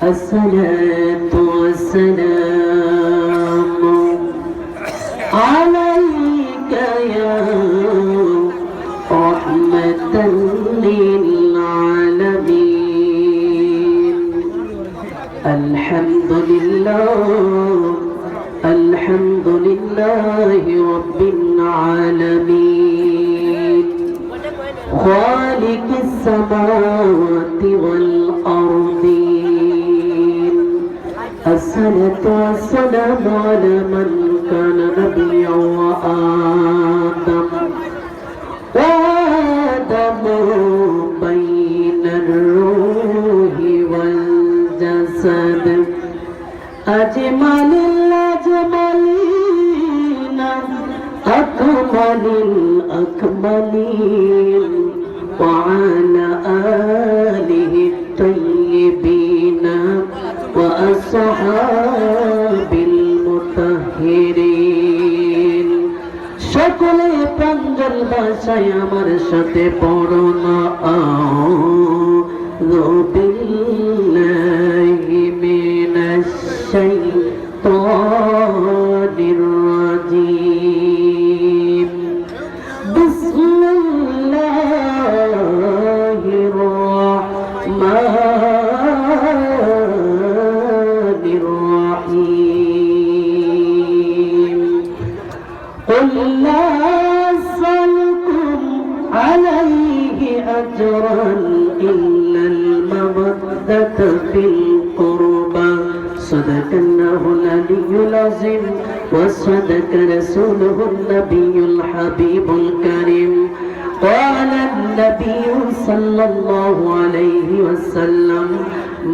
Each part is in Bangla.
الصلاة والسلام عليك يا رحمة للعالمين. الحمد لله رب العالمين خالق السماوات والأرضين. الصلاة والسلام على من كان نبيا وآدم بين الروح والجسد أجمل الأجملين أكمل الأكملين وعلى آله الطيبين وأصحاب المطهرين. সকলে প্রাঞ্জল ভাষায় আমার সাথে পড়ো না আউযু বিল্লাহি মিনাশ শাইতানির রাজীম। বিসমিল্লাহির রাহমানির রাহিম। قل لا أسألكم عليه أجرا إلا المودة في القربى. صدق الله العلي العظيم وصدق رسوله النبي الحبيب الكريم. قال النبي صلى الله عليه وسلم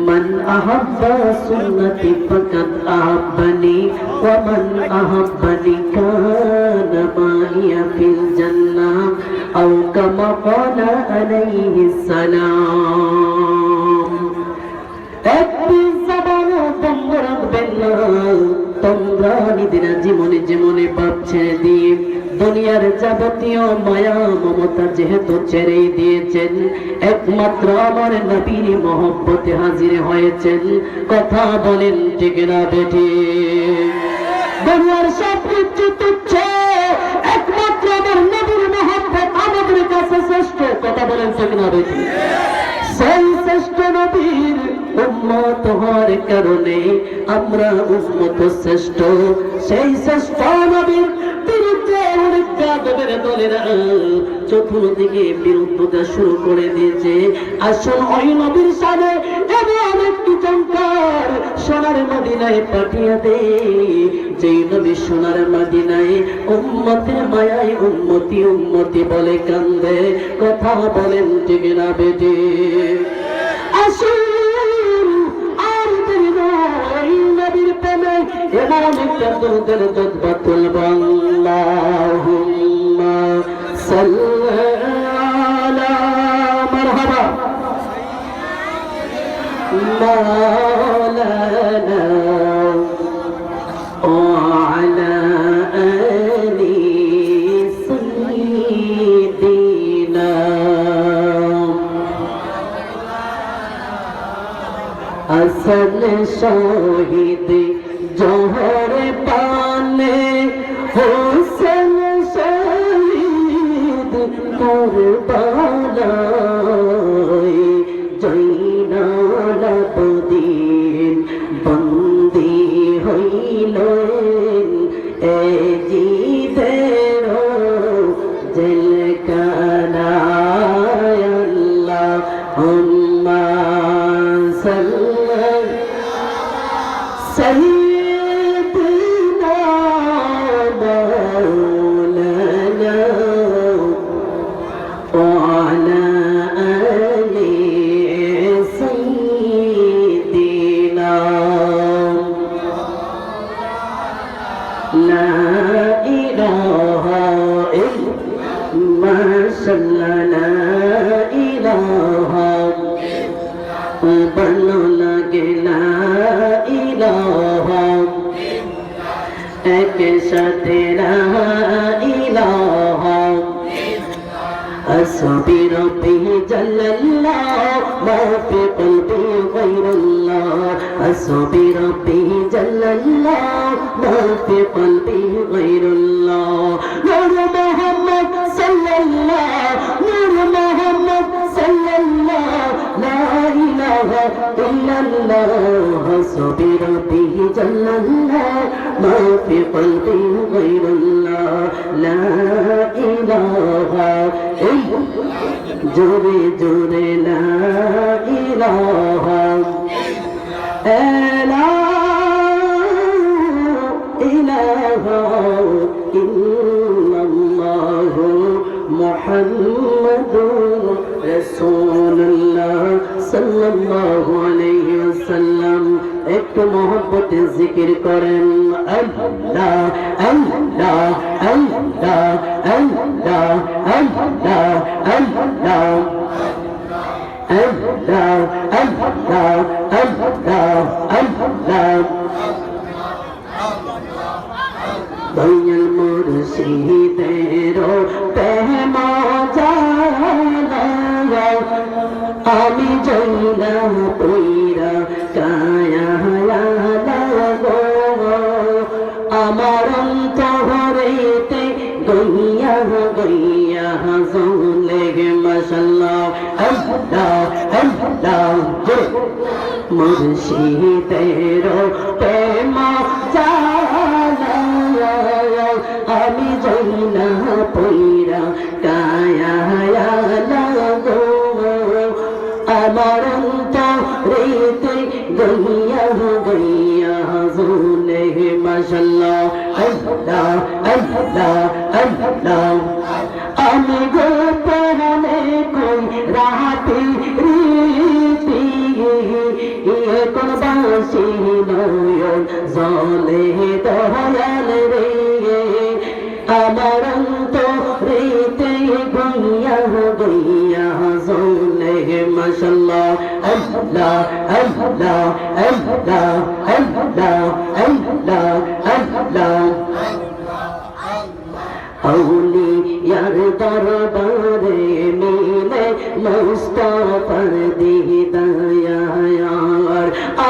من أحب سنتي فقد أحبني ومن أحبني كان معي في الجنة أو كما قال عليه السلام. তোমরা নিজেরা জীবনে জীবনে পাপ ছেড়ে দিয়ে দুনিয়ার যাবতীয় মায়া মমতা যেহেতু ছেড়ে দিয়েছেন, একমাত্র আমার নবীর মহব্বতে হাজির হয়েছেন। কথা বলেন ঠিক না বেঠিক? দুনিয়ার সব কিছু তুচ্ছ, একমাত্র আমার নবীর মহব্বত আমাদের কাছে শ্রেষ্ঠ। কথা বলেন ঠিক না বেঠিক? সেই শ্রেষ্ঠ নবীর উম্মত হওয়ার কারণে আমরা উম্মত শ্রেষ্ঠ। সেই শ্রেষ্ঠ নবীর বিরুদ্ধে অনেক যাদবের দলেরা চতুর্দিকে বিরুদ্ধতা শুরু করে দিয়েছে। আসল ওই নবীর সামনে এমন একটি চমৎকার সোনার মদিনায় পাঠিয়ে দে, যেই নবী সোনার মদিনায় উম্মতের মায়ায় উম্মতি উম্মতি বলে কান্দে। কথা বলেন ঠিক না বেটি? আসুন আর দেরি নয়, নবীর প্রেমে এমন একটা দুর্গের জজ্বা তুলব। আল্লাহুম্মা সাল্লি আলা মারহাবা মাওলানা ওয়া আলা আলি সাইয়্যিদিনা। হাসান শহীদ জোহর পানে হোসেন শহীদ কারবালায় জয়নাল আবদিন বন্দী হইলেন এ জিদের জেলখানায়। আল্লাহুম্মা সাল্লি সাইয়্যিদিনা মাওলানা ওয়া আলা আলি সাইয়্যিদিনা। লা ইলাহা ইল্লাল্লাহ, লা ইলাহা ভালো লাগে লা ইলাহা, একসাথে লা ইলাহা। أصبر به جل الله ما في قلبي غير الله حسبي ربي جل الله ما في قلبي غير الله نور محمد صلى الله نور محمد صلى الله لا إله إلا الله حسبي ربي جل الله ما في قلبي غير الله لا إله إلا জোরে জোরে লা ইলাহা ইলাহা ইল্লাল্লাহু মুহাম্মাদুর রাসূলুল্লাহ সাল্লাল্লাহু আলাইহি ওয়াসাল্লাম একটু মহব্বতে জিকির করেন আল্লাহ আল্লাহ আল্লাহ আল্লাহ আল্লাহ আল্লাহ আল্লাহ আল্লাহ আল্লাহ আল্লাহ দয়াল মুর্শিদের প্রেমা জানা আমি জইলা পইরা কায়া লাগো আমার অন্তরেতে গইয়া গইয়া জলে মাশাআল্লাহ আল্লাহ আল্লাহ মুর্শিদের প্রেমা জানা আমি জইলা পইরা কায়া লাগো আমার অন্তরেতে গইয়া গইয়া জলে মাশাআল্লাহ আল্লাহ আল্লাহ আল্লাহ আমি গোপনে কই রাতে রীতি কোন বাসি নয়ন জলে দয়াল রে আমার অন্তরেতে গইয়া গইয়া জলে মাশাআল্লাহ আল্লাহ আল্লাহ আল্লাহ আল্লাহ আল্লাহ আল্লাহ আউলিয়ার দরবারে মিলে মুস্তাফার দিদায়ার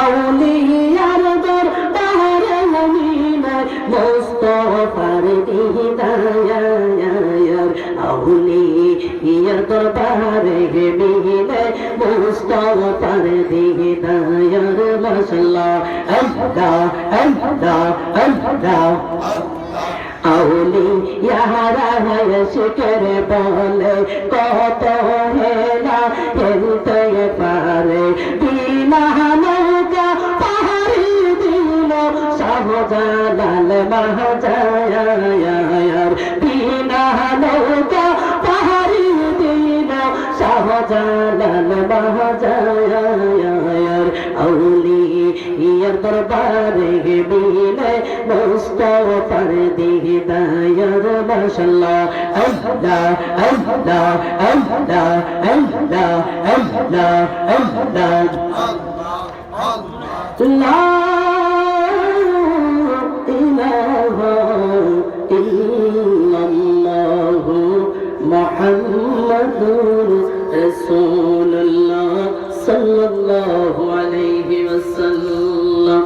আউলিয়ার দরবারে মিলে মুস্তাফার দিদায়ার আউলিয়ার দরবারে মিলে মুস্তাফার দিদায়ার মাশাআল্লাহ আল্লাহ আল্লাহ আল্লাহ আউলিয়ারা শিকর বলে কত হেলা হেলতে পারে বিনা নৌকা পাহাড়ি দিল শাহজালাল মহাজায়ার বিনা নৌকা পাহাড়ি দিল শাহজালাল মহাজায়ার আউলিয়ার দরবারে মিলে মুস্তাফার দিদায়ার মাশাআল্লাহ আল্লাহ আল্লাহ আল্লাহ আল্লাহ আল্লাহ আল্লাহ লা ইলাহা ইল্লাল্লাহু মুহাম্মাদুর রাসূলুল্লাহ সাল্লাল্লাহু আলাইহি ওয়াসাল্লাম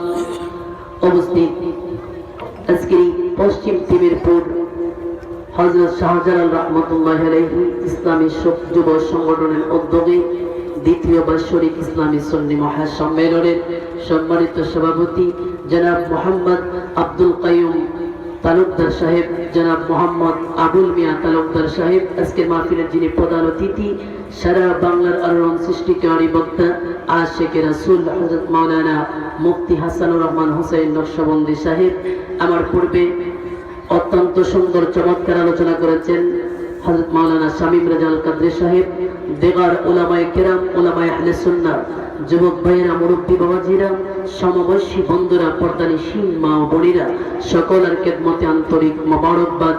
উপস্থিত আজকে পশ্চিম তিমিরপুর হযরত শাহজালাল রাহমাতুল্লাহি আলাইহি ইসলামী যুব সংগঠনের উদ্যোগে দ্বিতীয় বার্ষিক ইসলামী সুন্নি মহাসম্মেলনের সম্মানিত সভাপতি জনাব মোহাম্মদ আব্দুল কাইয়ুম তালুকদার সাহেব, জনাব মোহাম্মদ আবুল মিয়া তালুকদার সাহেব, আজকের মাহফিলের যিনি প্রধান অতিথি, সারা বাংলার আলোড়ন সৃষ্টিকারী বক্তা আশিকে রাসূল হযরত মাওলানা মুফতি হাসানুর রহমান হুসাইন নকশবন্দি সাহেব, আমার পূর্বে অত্যন্ত সুন্দর চমৎকার আলোচনা করেছেন হযরত মাওলানা শামীম রাজাল কাদরি সাহেব, দেগার উলামায়ে কেরাম, উলামায়ে আহলে সুন্নাহ, যুবক ভাইয়েরা, মুরব্বী বাবাজিরা, সমবয়সী বন্ধুরা, পর্দানিশী মা ও বোনেরা, সকলের খেদমতে আন্তরিক মোবারকবাদ,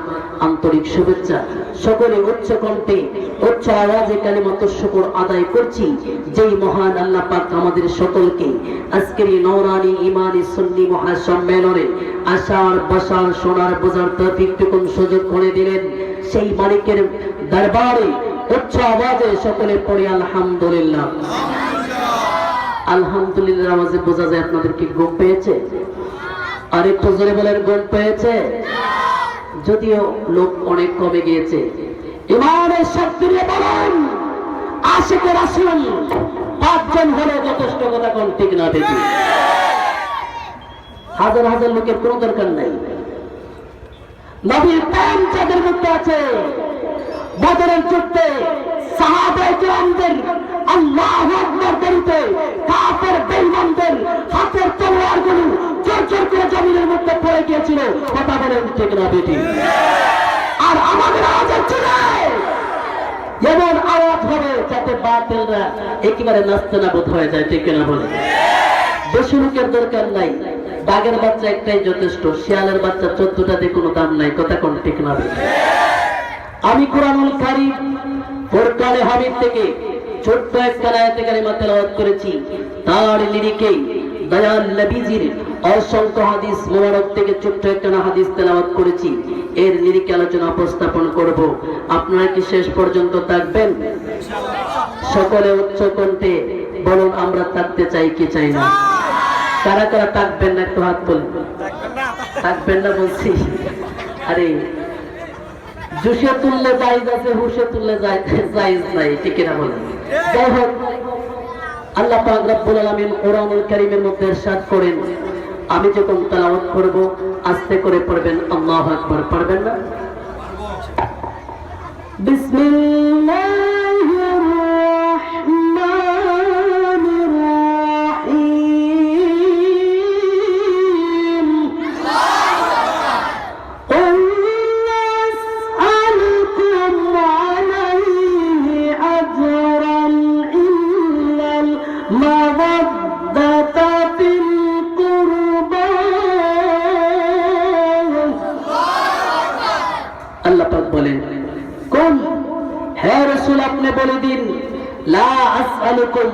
আন্তরিক শুভেচ্ছা। সকলে উচ্চ কণ্ঠে উচ্চ আওয়াজে কালিমাত শুকর আদায় করছি যেই মহান আল্লাহ পাক আমাদের সকলকে আজকের এই নৌরানি ইমানি সুন্নি মহাসম্মেলনে আসার বসার শোনার বোঝার তৌফিকটুকুন সুযোগ করে দিলেন। সেই মালিকের দরবারে উচ্চ আওয়াজে সকলে পড়ি আলহামদুলিল্লাহ। আলহামদুলিল্লাহ নামাজে বোঝা যায় আপনাদের কি ঘুম পেয়েছে? আর একটু জোরে বলেন, ঘুম পেয়েছে? যদিও লোক অনেক কমে গিয়েছে। ইমানের শক্তি নিয়ে বলেন, আশিকে রাসূল 5 জন হলে যথেষ্ট, কথা কোন ঠিক না বেশি? হাজার হাজার লোকের কোনো দরকার নাই। নবীর প্রেম যাদের মধ্যে আছে, বদরের যুদ্ধে সাহাবায়ে কেরামদের আল্লাহু আকবার বলতে কাফের বেঈমানদের হাতের তলোয়ারগুলো জোর জোর করে জমিনের মধ্যে পড়ে গিয়েছিল, কথা বলেন ঠিক না বেশি? আর আমাদের আওয়াজের চূড়ায় এমন আওয়াজ হবে যাতে বাতিলরা একেবারে নাস্তানাবুদ হয়ে যায়, ঠিক না বলে? বেশি লোকের দরকার নাই, বাঘের বাচ্চা একটাই যথেষ্ট, শিয়ালের বাচ্চা 14টাতে কোনো দাম নাই, কথা কোন ঠিক না? আমি কুরআনুল কারীম ফুরকানে হামিদ থেকে ছোট্ট একটা আয়াতে কারিমা তেলাওয়াত করেছি। তার নিরিখে দয়াল নবীজির অসংখ্য হাদিস মোবারক থেকে ছোট্ট একটা হাদিস তেলাওয়াত করেছি। এর নিরিখে আলোচনা উপস্থাপন করব। আপনারা কি শেষ পর্যন্ত থাকবেন? সকলে উচ্চ কণ্ঠে বলুন, আমরা থাকতে চাই কি চাই না? কারা কারা থাকবেন না একটু হাত তোলেন। থাকবেন না বলছি? আরে জুসে তুললে জায়েজ আছে, হুশে তুললে জায়েজ নাই, ঠিক না বলেন? যাই হোক, আল্লাহ পাক রব্বুল আলামিন কোরআনুল কারীমের মধ্যে ইরশাদ করেন, আমি যখন তেলাওয়াত করব আস্তে করে পড়বেন, আল্লাহু আকবার। পারবেন না? বিসমিল্লাহির রাহমানির রাহিম। কুল আসআলুকুম আলাইহি আজরান ইল্লাল মাওয়াদ্দাতা ফিল কুরবা। আল্লাহ পাক বলেন, কোন হে রাসূল আপনি বলে দিন, লা আসআলুকুম,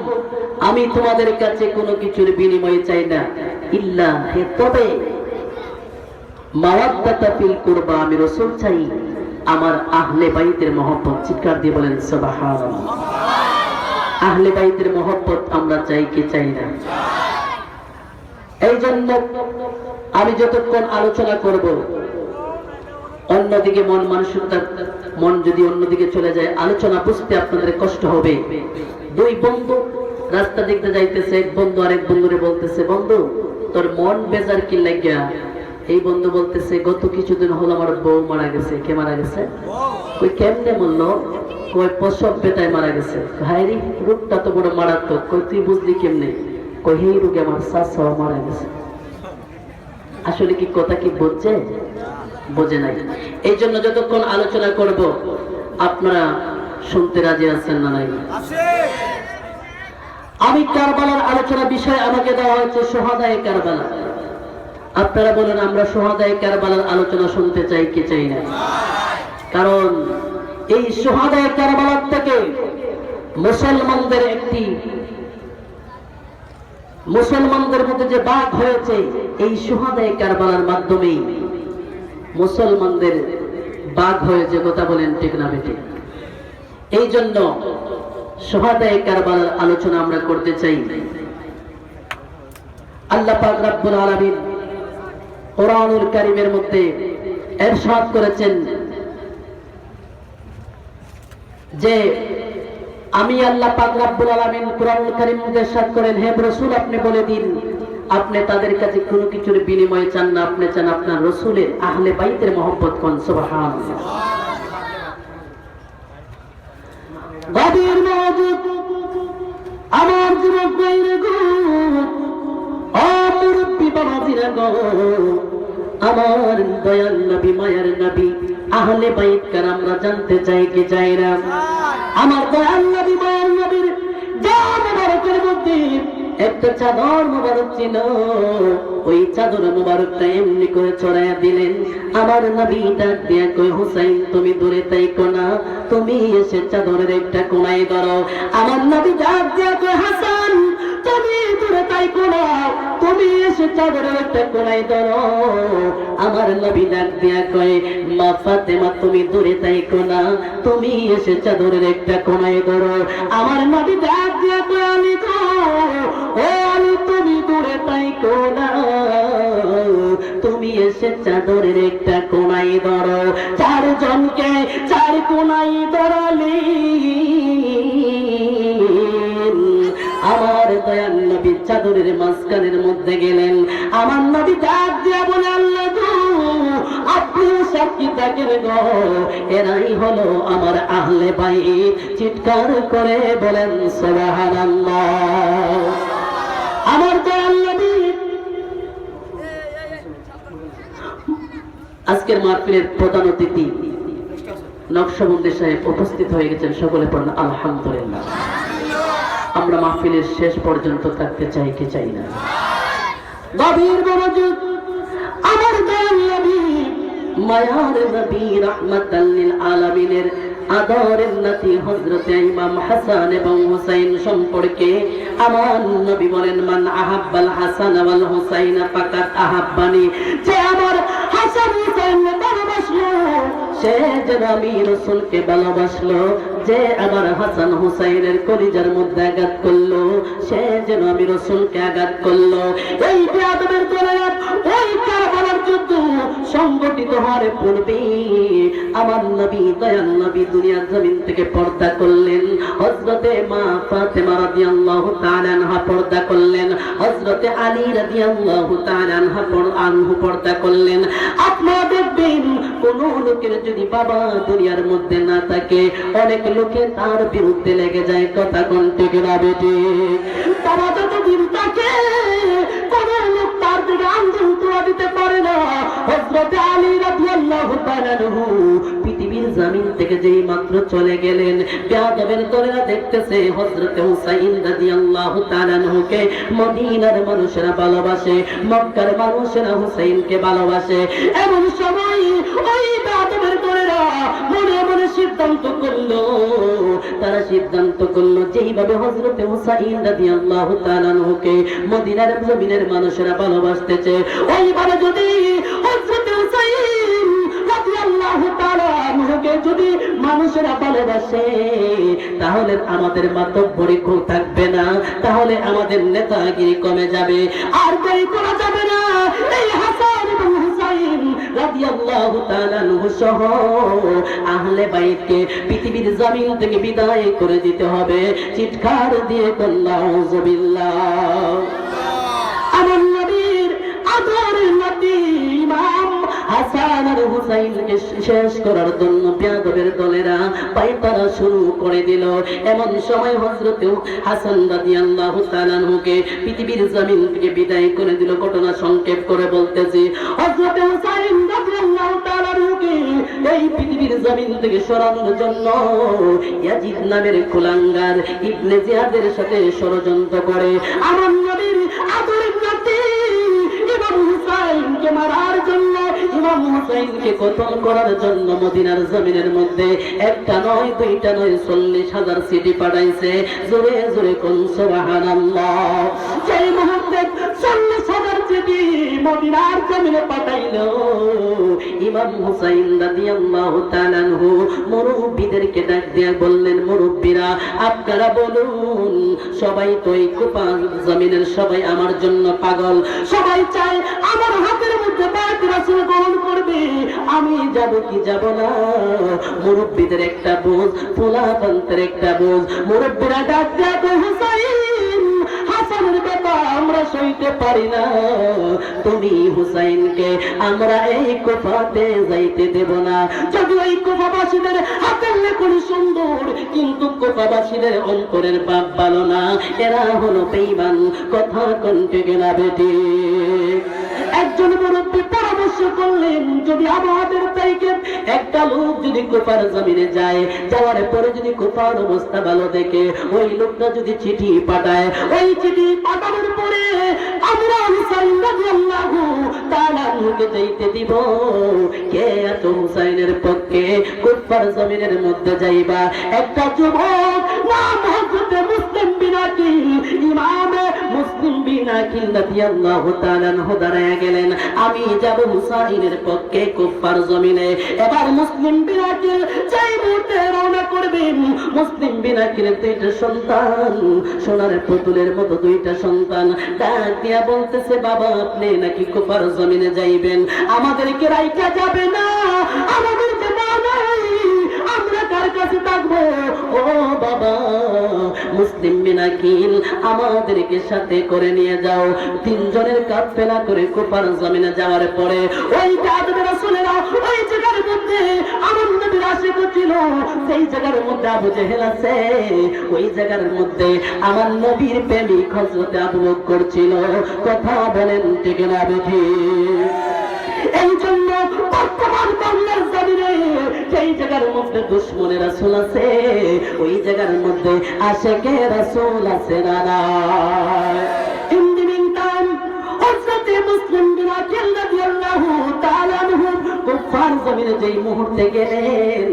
আমি তোমাদের কাছে কোনো কিছুর বিনিময় চাই না, ইল্লা, হে তবে, মাওয়াদ্দাতা ফিল কুরবা, আমি রাসূল চাই আমার আহলে বাইতের মহব্বত। চিৎকার দিয়ে বলেন সুবহানাল্লাহ। আহলে বাইতের মহব্বত আমরা চাই কি চাই না? এই জন্য আমি যতক্ষণ আলোচনা করব, অন্যদিকে মন যদি অন্যদিকে চলে যায়, আলোচনা বুঝতে আপনাদের কষ্ট হবে। দুই বন্ধু রাস্তা দেখতে যাইতেছে, এক বন্ধু আরেক বন্ধুরে বলতেছে, বন্ধু তোর মন বেজার কি লাগিয়া? এই বন্ধু বলতেছে, গত কিছুদিন হলো আমার বউ মারা গেছে। কে মারা গেছে? কই কেমনে বললো? কই প্রসব বেতায় মারা গেছে। হায়রি, রোগটা তো বড় মারাত্মক। কই তুই বুঝলি কেমনে? কই এই রোগে আমার শাশু মারা গেছে। আসলে কি কথা কি বুঝছে? বোঝে নাই। এই জন্য যতক্ষণ আলোচনা করব আপনারা শুনতে রাজি আছেন না নাই? আমি কারবালার আলোচনা বিষয় আমাকে দেওয়া হয়েছে শুহাদায়ে কারবালা। আপনারা বলেন, আমরা শুহাদায়ে কারবালার আলোচনা শুনতে চাই কি চাই না? কারণ এই শুহাদায়ে কারবালার থেকে মুসলমানদের মধ্যে যে বাঘ হয়েছে, এই শুহাদায়ে কারবালার মাধ্যমেই মুসলমানদের বাঘ হয়েছে, কথা বলেন ঠিক না বেঠিক? এই জন্য শুহাদায়ে কারবালার আলোচনা আমরা করতে চাই। আল্লাহ পাক রব্বুল আলামিন কোরআনুল কারীমের মধ্যে ইরশাদ করেছেন যে, আমি আল্লাহ পাক রব্বুল আলামিন কোরআনুল কারীমের মধ্যে ইরশাদ করেন, হে রাসূল আপনি বলে দিন, আপনি তাদের কাছে কোনো কিছুর বিনিময় চান না, আপনি চান আপনার রাসূলের আহলে বাইতের মহব্বত কোন। সুবহানাল্লাহ। গভীর মওজুদ আমার যুবক ভাইরা গো, ও মুরব্বি বাবাজিরা গো, আমার দয়াল নবী, মায়ার নবী, আহলে বাইত কার আমরা জানতে চাই কি চাই না? আমার দয়াল নবী, মায়ার নবীর জান মুবারকের মধ্যে একটা চাদর মুবারক ছিল, ওই চাদর মুবারকটা এমনি করে ছড়াইয়া দিলেন। আমার নবী ডাক দিয়া কই, হুসাইন তুমি দূরে তাইকো না, তুমি এসে চাদরের একটা কোণায় ধরো। আমার নবী ডাক দিয়া কই, হাসান তুমি দূরে তাইকো না, তুমি এসে চাদরের একটা কোনায় ধরো। আমার নবী ডাক দিয়া কয়, মা ফাতেমা তুমি দূরে তাইকো না, তুমি এসে চাদরের একটা কোনায় ধরো। আমার নবী ডাক দিয়া কয়, আলী গো, ও আলী তুমি দূরে তাইকো না, তুমি এসে চাদরের একটা কোনায় ধরো। চারজনকে চার কোনায় ধরালি, আমার দয়াল নবী চাদরের মাঝখানের মধ্যে গেলেন। আমার নবী ডাক দিয়া বলে, আল্লাহ গো, আপনি সাক্ষী থাকেন গো, এরাই হলো আমার আহলে বাইত। চিৎকার করে বলেন সুবহানাল্লাহ। আমার দয়াল নবী আজকের মাহফিলের প্রধান অতিথি নকশবন্দি সাহেব উপস্থিত হয়ে গেছেন। সকলে পড়েন আলহামদুলিল্লাহ। আমরা মাহফিলের শেষ পর্যন্ত থাকতে চাই কি চাই না? গভীর মনোযোগ। আমার দয়াল নবী, মায়ার নবী, রাহমাতাল লিল আলামিনের আদরের নাতি হযরতে ইমাম হাসান এবং হুসাইন সম্পর্কে আমার নবী বলেন, মান আহাব্বাল হাসান ওয়াল হুসাইন ফাকাত আহাব্বানি। যে আমার হাসান হুসাইনকে ভালোবাসলো, সে যেন আমি রাসূলকে ভালোবাসলো। যে আমার হাসান হুসাইনের কলিজার মধ্যে আঘাত করলো, সে যেন আমি রাসূলকে আঘাত করলো। এই বেয়াদবের দলেরা ওই কারবালার যুদ্ধ সংগঠিত হওয়ার পূর্বে আমার নবী দয়াল নবী দুনিয়ার জমিন থেকে পর্দা করলেন। হযরতে মা ফাতেমা রাদিয়াল্লাহু তাআলা আনহা পর্দা করলেন, হযরতে আলী রাদিয়াল্লাহু তাআলা আনহু পর্দা করলেন। আপনারা দেখবেন কোন লোকের যদি বাবা দুনিয়ার মধ্যে না থাকে, অনেক লোকে তার বিরুদ্ধে লেগে যায়। কথা কোন ঠিক না বেটি? বাবা যতদিন থাকে কোন লোক তার দিকে আঙ্গুল তোলা দিতে পারে না। হযরতে আলী রাদিয়াল্লাহু তাআলা আনহু পৃথিবীর জমিন থেকে যেই মাত্র চলে গেলেন, বেয়াদবের দলেরা দেখতেছে হযরতে হুসাইন রাদিয়াল্লাহু তাআলা আনহুকে মদিনার মানুষেরা ভালোবাসে, মক্কার মানুষেরা হুসাইনকে ভালোবাসে। এমন সময় ওই বেয়াদবের দলেরা মনে মনে সিদ্ধান্ত করলো, তারা সিদ্ধান্ত করলো যেইভাবে হযরতে হুসাইন রাদিয়াল্লাহু তাআলা আনহুকে মদিনার জমিনের মানুষেরা ভালোবাসতেছে, ওইভাবে যদি হযরতে হুসাইন রাদিয়াল্লাহু তাআলা আনহুকে যদি মানুষেরা ভালোবাসে, তাহলে আমাদের মাতব্বরি থাকবে না, তাহলে আমাদের নেতাগিরি কমে যাবে, আর দেরি করা যাবে না। এই হাসান এবং হুসাইন রাদিয়াল্লাহু তাআলা আনহু সহ আহলে বাইতকে পৃথিবীর জমিন থেকে বিদায় করে দিতে হবে। চিৎকার দিয়ে আউযুবিল্লাহ। আমার নবীর আদরের নাতি ইমাম হাসান আর হুসাইনকে শেষ করার জন্য বেয়াদবের দলেরা পায়তারা শুরু করে দিল। এমন সময় হযরত হাসান রাদিয়াল্লাহু তাআলা আনহুকে পৃথিবীর জমিন থেকে বিদায় করে দিল। ঘটনা সংক্ষেপ করে বলতেছি, হযরত হুসাইন রাদিয়াল্লাহু তাআলা আনহুকে এই পৃথিবীর জমিন থেকে সরানোর জন্য ইয়াজিদ নামের কুলাঙ্গার ইবনে জিয়াদের সাথে ষড়যন্ত্র করে আমার নবীর আদরের নাতি ইমাম হুসাইনকে মারার জন্য, ইমাম হুসাইনকে কতল করার জন্য মদিনার জমিনের মধ্যে একটা নয়, দুইটা নয়, 40,000 সিটি পাঠাইছে। জোরে জোরে কোন সুবহানাল্লাহ। যেই মুহূর্তে 40,000 সিটি মদিনার জমিনে পাঠাইলো, ইমাম হুসাইন রাদিয়াল্লাহু তাআলা আনহু মুরব্বিদেরকে ডাক দিয়ে বললেন, মুরব্বিরা আপনারা বলুন, সবাই তো এই কুফা জমিনের সবাই আমার জন্য পাগল, সবাই চায় আমার হাতের মধ্যে বায়াত রাসূল গ্রহণ করবে, আমি যাব কি যাব না? মুরব্বিদের একটা বোঝ, পোলাপান্তের একটা বোঝ। মুরব্বিরা ডাক দিয়ে কয়, হুসাইন হাসানের কথা আমরা সইতে পারি না, তুমি হুসাইনকে আমরা এই কুফাতে যাইতে দেব না। যদি ওই কুফাবাসীদের হাতের লেখনি সুন্দর, কিন্তু কুফাবাসীদের অন্তরের ভাব ভালো না, এরা হলো বেঈমান। কথা কণ্ঠে গেলা বেটি। একজন মুরব্বী পরামর্শ করলেন, যদি আমাদের থেকে একটা লোক যদি কুফার জমিনে যায়, যাওয়ার পরে যদি কুফার অবস্থা ভালো দেখে ওই লোকটা যদি চিঠি পাঠায়, ওই চিঠি পাঠানোর পরে আমরা হুসাইন রাদিয়াল্লাহু তাআলা আনহুকে যাইতে দিব। কে এত হুসাইনের পক্ষে কুফার জমিনের মধ্যে যাইবা? একটা যুবক নাম হযরত মুসলিম বিন আকিল ইমামে মুসলিম বিন আকিল রাদিয়াল্লাহু তাআলা আনহু দাঁড়ায়া গেলেন, আমি যাব হুসাইনের পক্ষে কুফার জমিনে। এবার মুসলিম বিন আকিল যেই মুহূর্তে রওনা করবেন, মুসলিম বিন আকিলের দুইটা সন্তান, সোনার পুতুলের মতো দুইটা সন্তান ডাক দিয়া বলতেছে, বাবা আপনি নাকি কুফার জমিনে যাইবেন, আমাদেরকে রাইখা যাবে না, আমাদেরকে নাই, আমরা কার কাছে থাকবো? ও বাবা মুসলিম বিন আকিল আমাদেরকে সাথে করে নিয়ে যাও। তিনজনের কাফেলা করে কুফার জমিনে যাওয়ার পরে ওই কাফের রাসূলেরা ওই জায়গার মধ্যে আমার নবীর আশিক ছিল, সেই জায়গার মধ্যে আবু জেহেল আছে, ওই জায়গার মধ্যে আমার নবীর প্রেমিক হযরত আবু বকর ছিল। কথা বলেন ঠিক না বেঠি? এই জন্য বর্তমান বাংলার জমিনে সেই জায়গার মধ্যে দুশমনে রাসূল আছে, ওই জায়গার মধ্যে আশিকে রাসূল আছে না নাই? ইন দি মিন টাইম হযরত মুসলিম বিন আকিল রাদিয়াল্লাহু তাআলা আনহু কুফার জমিনে যেই মুহূর্তে গেলেন,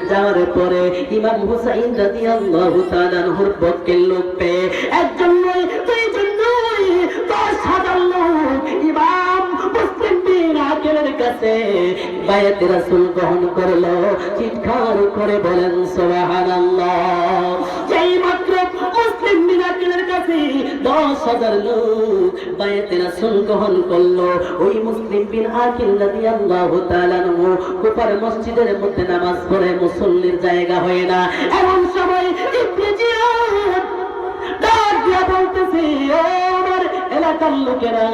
যাওয়ার পরে ইমাম হুসাইন রাদিয়াল্লাহু তাআলা আনহুর পক্ষে লোক পেয়ে একজন নয় দুইজন নয় 10,000 লোক ইমাম মুসলিম বিন আকিলের কাছে বায়াতে রাসূল গ্রহণ করলো। চিৎকার করে বলেন সুবহানাল্লাহ। যেই মাত্র মুসলিম বিন আকিলের কাছে 10,000 লোক বায়াতে রাসূল গ্রহণ করলো, ওই মুসলিম বিন আকিল রাদিয়াল্লাহু তাআলা আনহু কুফার মসজিদের মধ্যে নামাজ পড়ে মুসল্লির জায়গা হয় না। এমন সময় ইবনে জিয়াদ ডাক দিয়া বলতেছে, ও আমার এলাকার লোকেরা,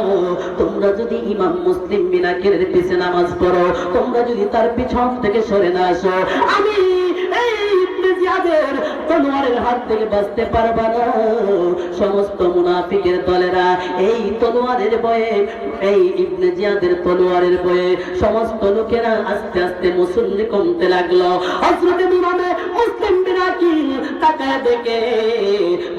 তোমরা যদি ইমাম মুসলিম বিন আকিলের পিছে নামাজ পড়ো, তোমরা যদি তার পিছন থেকে সরে না আসো, আমি এই ইবনে জিয়াদের তলোয়ারের হাত থেকে বাঁচতে পারবা না। সমস্ত মুনাফিকের দলেরা এই তলোয়ারের ভয়ে, এই ইবনে জিয়াদের তলোয়ারের ভয়ে সমস্ত লোকেরা আস্তে আস্তে মুসল্লি কমতে লাগলো। হযরত ইমামে মুসলিম বিন আকিল তাকায় দেখে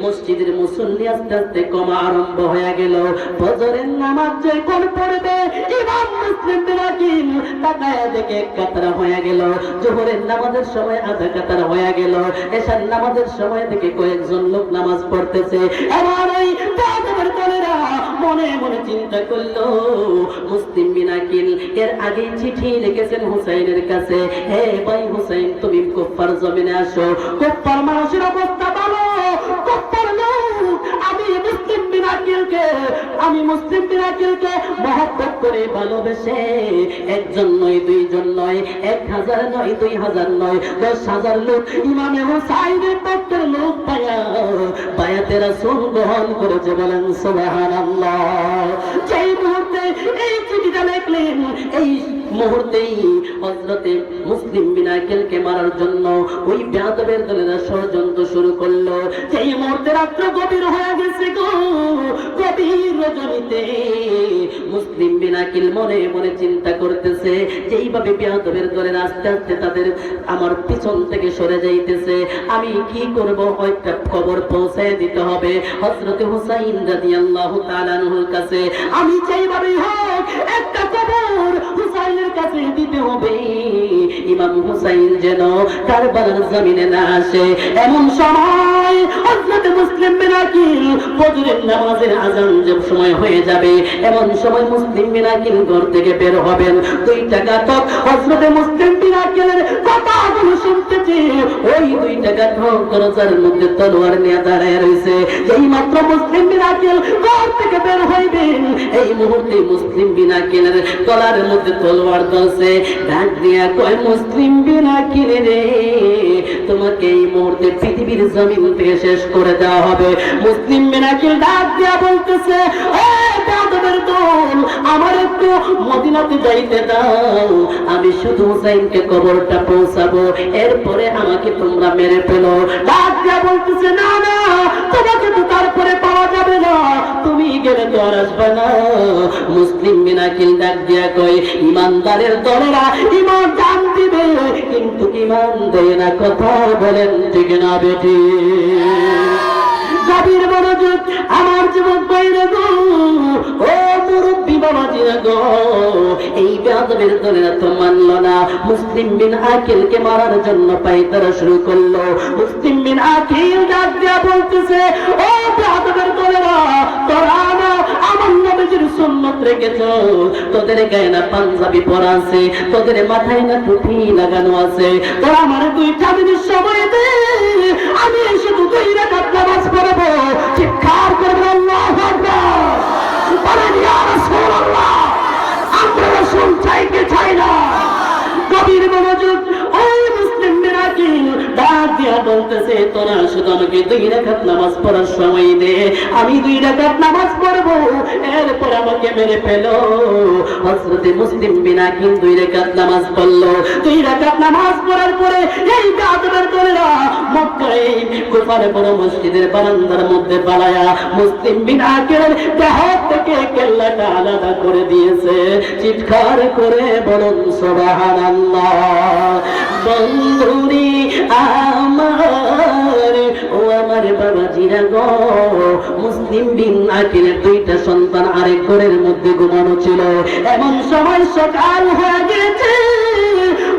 মসজিদের মুসল্লি আস্তে আস্তে কমা আরম্ভ হয়ে গেল। ফজরের নামাজ যখন পড়বে ইমাম মুসলিম বিন আকিল তাকায় দেখে এক কাতার হয়ে গেল, জোহরের নামাজের সময় আধা কাতার হয়ে গেল, এশার নামাজের সময় থেকে কয়েকজন লোক নামাজ পড়তেছে। এবার ওই বাদর দলেরা মনে মনে চিন্তা করলো, মুসলিম বিন আকিল এর আগে চিঠি লিখেছেন হুসাইনের কাছে, হে ভাই হুসাইন তুমি কুফার জমিনে আসো, কুফার মানুষের অবস্থা ভালো, কুফার লোক আমি মুসলিম বিন আকিলকে মহব্বত করে ভালোবেসে একজন নয় দুইজন নয় 1000 নয় 2000 নয় 10,000 লোক ইমামে হুসাইনের পক্ষের লোক বায়াতে রাসূল গ্রহণ করেছে। বলেন সুবহানাল্লাহ। যেই মুহূর্তে এই চিঠিটা লিখলেন, এই মুহূর্তেই হযরতে মুসলিম বিন আকিলকে মারার জন্য ওই বেয়াদবের দলেরা ষড়যন্ত্র শুরু করলো। সেই মুহূর্তে রাত্র গভীর হয়ে গেছে গো, গভীর রজনীতে মুসলিম বিন আকিল মনে মনে চিন্তা করতেছে, যেইভাবে বেয়াদবের দলের আস্তে আস্তে তাদের আমার পিছন থেকে সরে যাইতেছে, আমি কি করব? একটা খবর পৌঁছায় দিতে হবে হযরত হুসাইন রাদিয়াল্লাহু তাআলা আনহুর কাছে। আমি যেইভাবেই হোক একটা খবর হুসাইনের কাছে দিতে হবে, ইমাম হুসাইন যেন কারবালার জমিনে না আসে। এমন সময় হযরত মুসলিম বিন আকিল ফজরের নামাজের আযান যে সময় হয়ে যাবে, এমন সময় মুসলিম বিন আকিল ঘর থেকে বের হবেন। দুইটা ঘাতক হযরত মুসলিম বিন আকিলের কথাগুলো শুনতেছে, ওই দুইটা ঘাতক দরজার মধ্যে তলোয়ার নিয়ে দাঁড়ায় রয়েছে। যেই মাত্র মুসলিম বিন আকিল ঘর থেকে বের হইবেন, এই মুহূর্তে মুসলিম বিন আকিলের গলার মধ্যে তলোয়ার ধরছে। ডাক দিয়া কয়, মুসলিম বিন আকিল রে, তোমাকে এই মুহূর্তে পৃথিবীর জমিন থেকে শেষ করে দেওয়া হবে। মুসলিম বিন আকিল ডাক দিয়া বলতেছে, ও বেয়াদবের দল, আমার একটু মদিনাতে যাইতে দাও, আমি শুধু হুসাইনকে কবরটা পৌঁছাবো, এরপরে আমাকে তোমরা মেরে ফেলো। ডাক দিয়া বলতেছে, না না, তোমাকে তো তারপরে পাওয়া যাবে না, তুমি গেলে তো আর আসবে না। মুসলিম বিন আকিল ডাক দিয়া কয়, ইমানদারের দলেরা ইমান জান দিবে, কিন্তু ইমান দেয় না। কথা বলেন ঠিক না বেটি? গভীর মনোযোগ আমার যুবক ভাইরা গো, ও মুরব্বী বাবাজিরা গো, এই বেয়াদবের দলেরা তো মানলো না, মুসলিম বিন আকিলকে মারার জন্য পায়তারা শুরু করলো। মুসলিম বিন আকিল ডাক দিয়া বলতেছে, ও বেয়াদবের দলেরা, তোরা আমার নবীজির সুন্নাত রেখেছ, তোদের গায়ে না পাঞ্জাবি পরা আছে, তোদের মাথায় না টুপি লাগানো আছে, তোরা আমার 2টা মিনিট সময় দে, আমি শুধু 2 রাকাত নামাজ পড়ব। চিৎকার করবে আল্লাহু আকবার, বলেন ইয়া রাসূলুল্লাহ। আমরা রাসূল চাই কি চাই না? গভীর মনোযোগ। ওই মুসলিম বিন আকিল ডাক দিয়া বলতেছে, তোরা শুধু আমাকে 2 রাকাত নামাজ পড়ার সময় দে, আমি 2 রাকাত নামাজ পড়বো, এরপর আমাকে মেরে ফেলো। হযরতে মুসলিম বিন আকিল 2 রাকাত নামাজ পড়লো। 2 রাকাত নামাজ পড়ার পরে এই বেয়াদবের দলেরা মক্কায় কুফার বড় মসজিদের বারান্দার মধ্যে পালায়া মুসলিম বিন আকিলের দেহ থেকে কেল্লাটা আলাদা করে দিয়েছে। চিৎকার করে বলুন সুবহানাল্লাহ। বন্ধুরি আমার, ও আমার বাবাজিরা গো, মুসলিম বিন আকিলের 2টা সন্তান আরেক ঘরের মধ্যে ঘুমানো ছিল। এমন সময় সকাল হয়ে গেছে।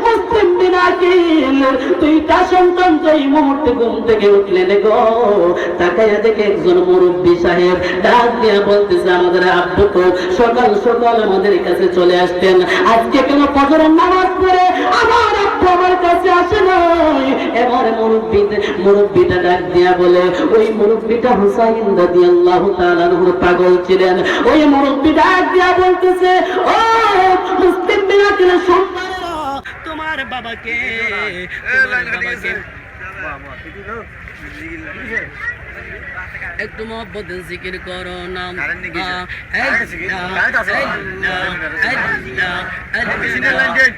মুসলিম বিন আকিল 2টা সন্তান যেই মুহূর্তে ঘুম থেকে উঠলেন গো, তাকায়া দেখে একজন মুরব্বী সাহেব ডাক দিয়া বলতেছে, আমাদের আব্বু তো সকাল সকাল আমাদের কাছে চলে আসতেন, আজকে কেন ফজরের নামাজ পড়ে আমার আব্বু আমার কাছে আসে নাই? এবার মুরব্বীটা ডাক দিয়া বলে, ওই মুরব্বীটা হুসাইন রাদিয়াল্লাহু তাআলা আনহু পাগল ছিলেন। ওই মুরব্বী ডাক দিয়া বলতেছে, ও মুসলিম বিন আকিলের সন্তানেরা, তোমার বাবাকে একটু মহব্বত জিকির করো না।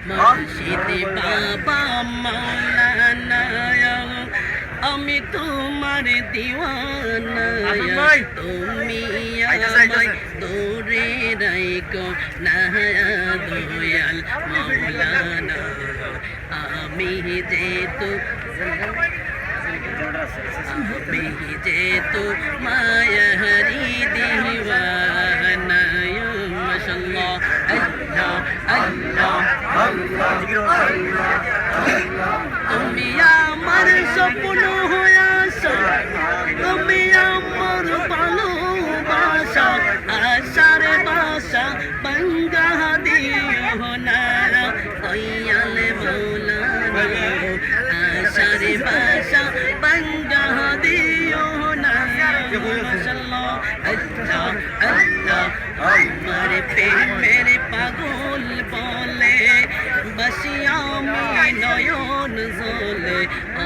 মুর্শিদি বাবা মাওলানা, আমি তোমার দিওয়ানা, তুমি আমায় দূরে রাখো না দয়াল মাওলানা, আমি যেহেতু মায়ারি দিওয়ানা। মাশাআল্লাহ, আল্লাহ আল্লাহ আল্লাহ। তুমি আমার স্বপ্ন হইয়াছো, তুমি আমার ভালোবাসা, আশার বাসা ভাঙ্গা দিও না দয়াল মাওলানা, আশার বাসা ভাঙ্গা দিও না। মাশাআল্লাহ, আল্লাহ আল্লাহ। আমার প্রেমের পাগল বলে বাসিয়া আমি নয়ন জলে,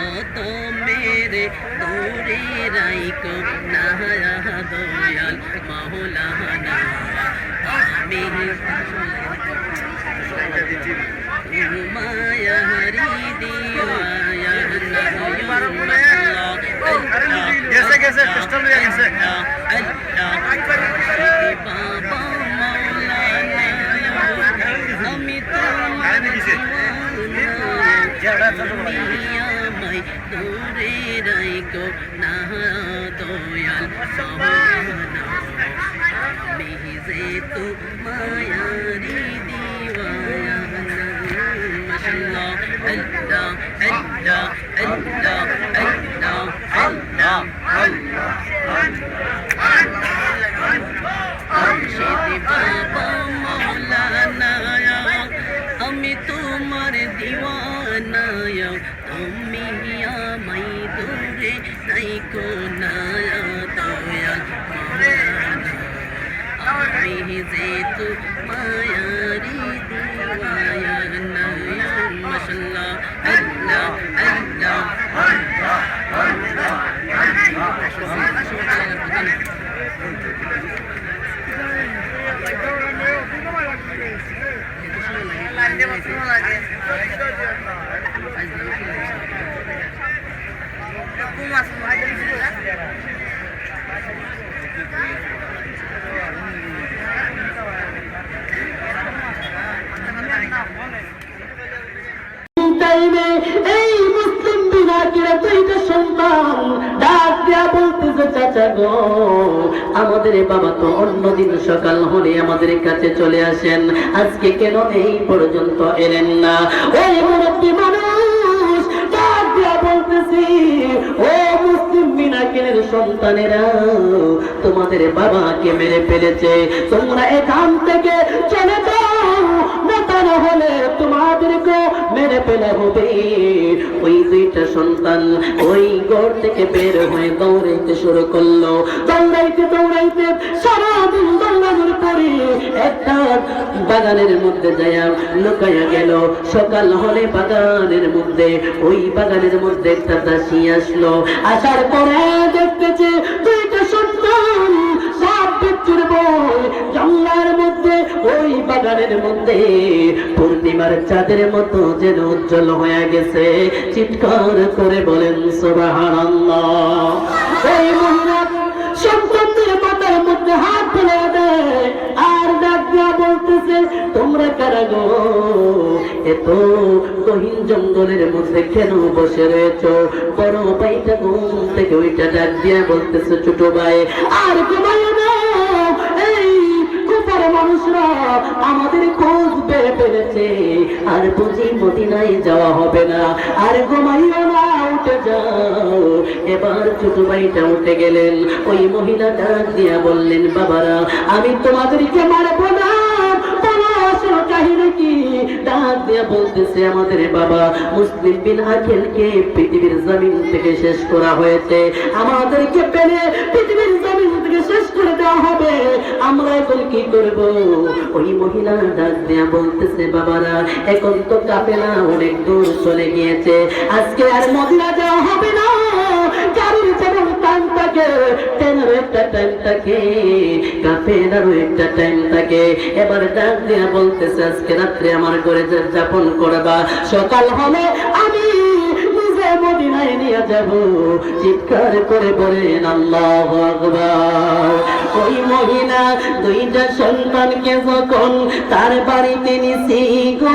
অত মেরে দূরে রাইকো না দয়াল মাওলানা, আমি মায়ারি দিওয়ানা। গেছে গেছে সিস্টেম হয়ে গেছে। বাবা মাওলানা, আমি তোমার আমায় দূরে রাখো না দয়াল মাওলানা, আমি যেহেতু মায়ারি দিওয়ানা। মাশাআল্লাহ, আল্লাহ আল্লাহ আল্লাহ আল্লাহ আল্লাহ আল্লাহ। মুর্শিদি বাবা মাওলানা, আমি তোমার দিওয়ানা, তুমি আমায় দূরে রাখো না দয়াল মাওলানা, আমি যেহেতু মায়ারি দিওয়ানা। মাশাআল্লাহ, আল্লাহ আল্লাহ আল্লাহ আল্লাহ। এই মুসলিম বিন আকিলের 2টা সন্তান ডাক দিয়া বলতেছে, চাচা গো, আমাদের বাবা তো অন্যদিন সকাল হলে আমাদের কাছে চলে আসেন, আজকে কেন এই পর্যন্ত এলেন না? ওই মুরব্বী মানুষ ডাক দিয়া বলতেছি, ও মুসলিম মিনাকেলের সন্তানেরা, তোমাদের বাবাকে মেরে ফেলেছে, তোমরা এখান থেকে চলে যাও, না হলে তোমাদেরকে মেরে ফেলা হবে। ওই দুইটা সন্তান ওই ঘর থেকে বের হয়ে দৌড়াইতে শুরু করলো। দৌড়াইতে দৌড়াইতে সারাদিন দৌড়ানোর পরে একটা বাগানের মধ্যে যায়া লুকাইয়া গেল। সকাল হলে বাগানের মধ্যে, ওই বাগানের মধ্যে একটা দাসী আসলো। আসার পরে দেখতেছে দুইটা সন্তান সাপ বিচ্ছুর বই জঙ্গলের মধ্যে, ওই বাগানের মধ্যে পূর্ণিমার চাঁদের মতো যেন উজ্জ্বল হয়ে গেছে। চিৎকার করে বলেন সুবহানাল্লাহ। এই মহিলা সন্তানদের মাথার মধ্যে হাত ফেলে দেয় আর ডাক দিয়া বলতেছে, তোমরা কারা গো? এত গহীন জঙ্গলের মধ্যে কেন বসে রয়েছ? বড় ভাইটা ঘুম থেকে ওইটা ডাক দিয়া বলতেছে, ছোট ভাই আর ঘুমাইও না, এই কুফার মানুষরা আমাদের খোঁজ বেড়ে ফেলেছে, আর বুঝি মদিনায় যাওয়া হবে না, আর ঘুমাইও না, উঠে যাও। এবার ছোট ভাইটা উঠে গেলেন। ওই মহিলা ডাক দিয়া বললেন, বাবারা আমি তোমাদেরকে মারবো না, কাহিনী কি? ডাক দিয়া বলতেছে, আমাদের বাবা মুসলিম বিন আকেলকে পৃথিবীর জমিন থেকে শেষ করা হয়েছে, আমাদেরকে পেলে পৃথিবীর জমিন থেকে শেষ করে দেওয়া হবে, আমরা এখন কি করব? ওই মহিলা ডাক দিয়া বলতেছে, বাবারা এখন তো কাফেলা অনেক দূর চলে গিয়েছে, আজকে আর মদিনা যাওয়া হবে না, গাড়ির যেমন টাইম থাকে, ট্রেনেরও একটা টাইম থাকে, কাফেলারও একটা টাইম থাকে। এবার ডাক দিয়া বলতেছে, আজকে রাত্রে আমার ঘরে যাপন করবা, সকাল হলে আমি নিজে মদিনায় নিয়ে যাব। চিৎকার করে বলেন আল্লাহু আকবার। ওই মহিলা দুইটা সন্তানকে যখন তার বাড়িতে নিছি গো,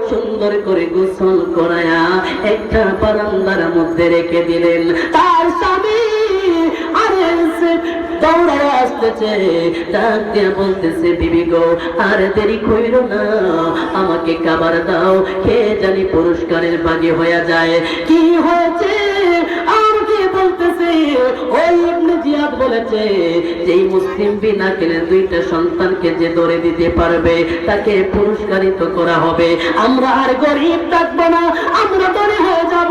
সুন্দর করে গোসল করায়া একটা বারান্দার মধ্যে রেখে দিলেন। তার স্বামী আরে দৌড়ায় আসতেছে, ডাক দিয়া বলতেছে, বিবি গো আর দেরি কইরো না, আমাকে খাবার দাও, খেয়ে জানি পুরস্কারের ভাগী হয়ে যায়। কি হয়েছে? আমাকে বলতেছে, ওই ইবনে জিয়াদ বলেছে যেই মুসলিম বিনা কেনে দুইটা সন্তানকে যে ধরে দিতে পারবে তাকে পুরস্কারিত করা হবে, আমরা আর গরিব থাকবো না, আমরা ধরে হয়ে যাব।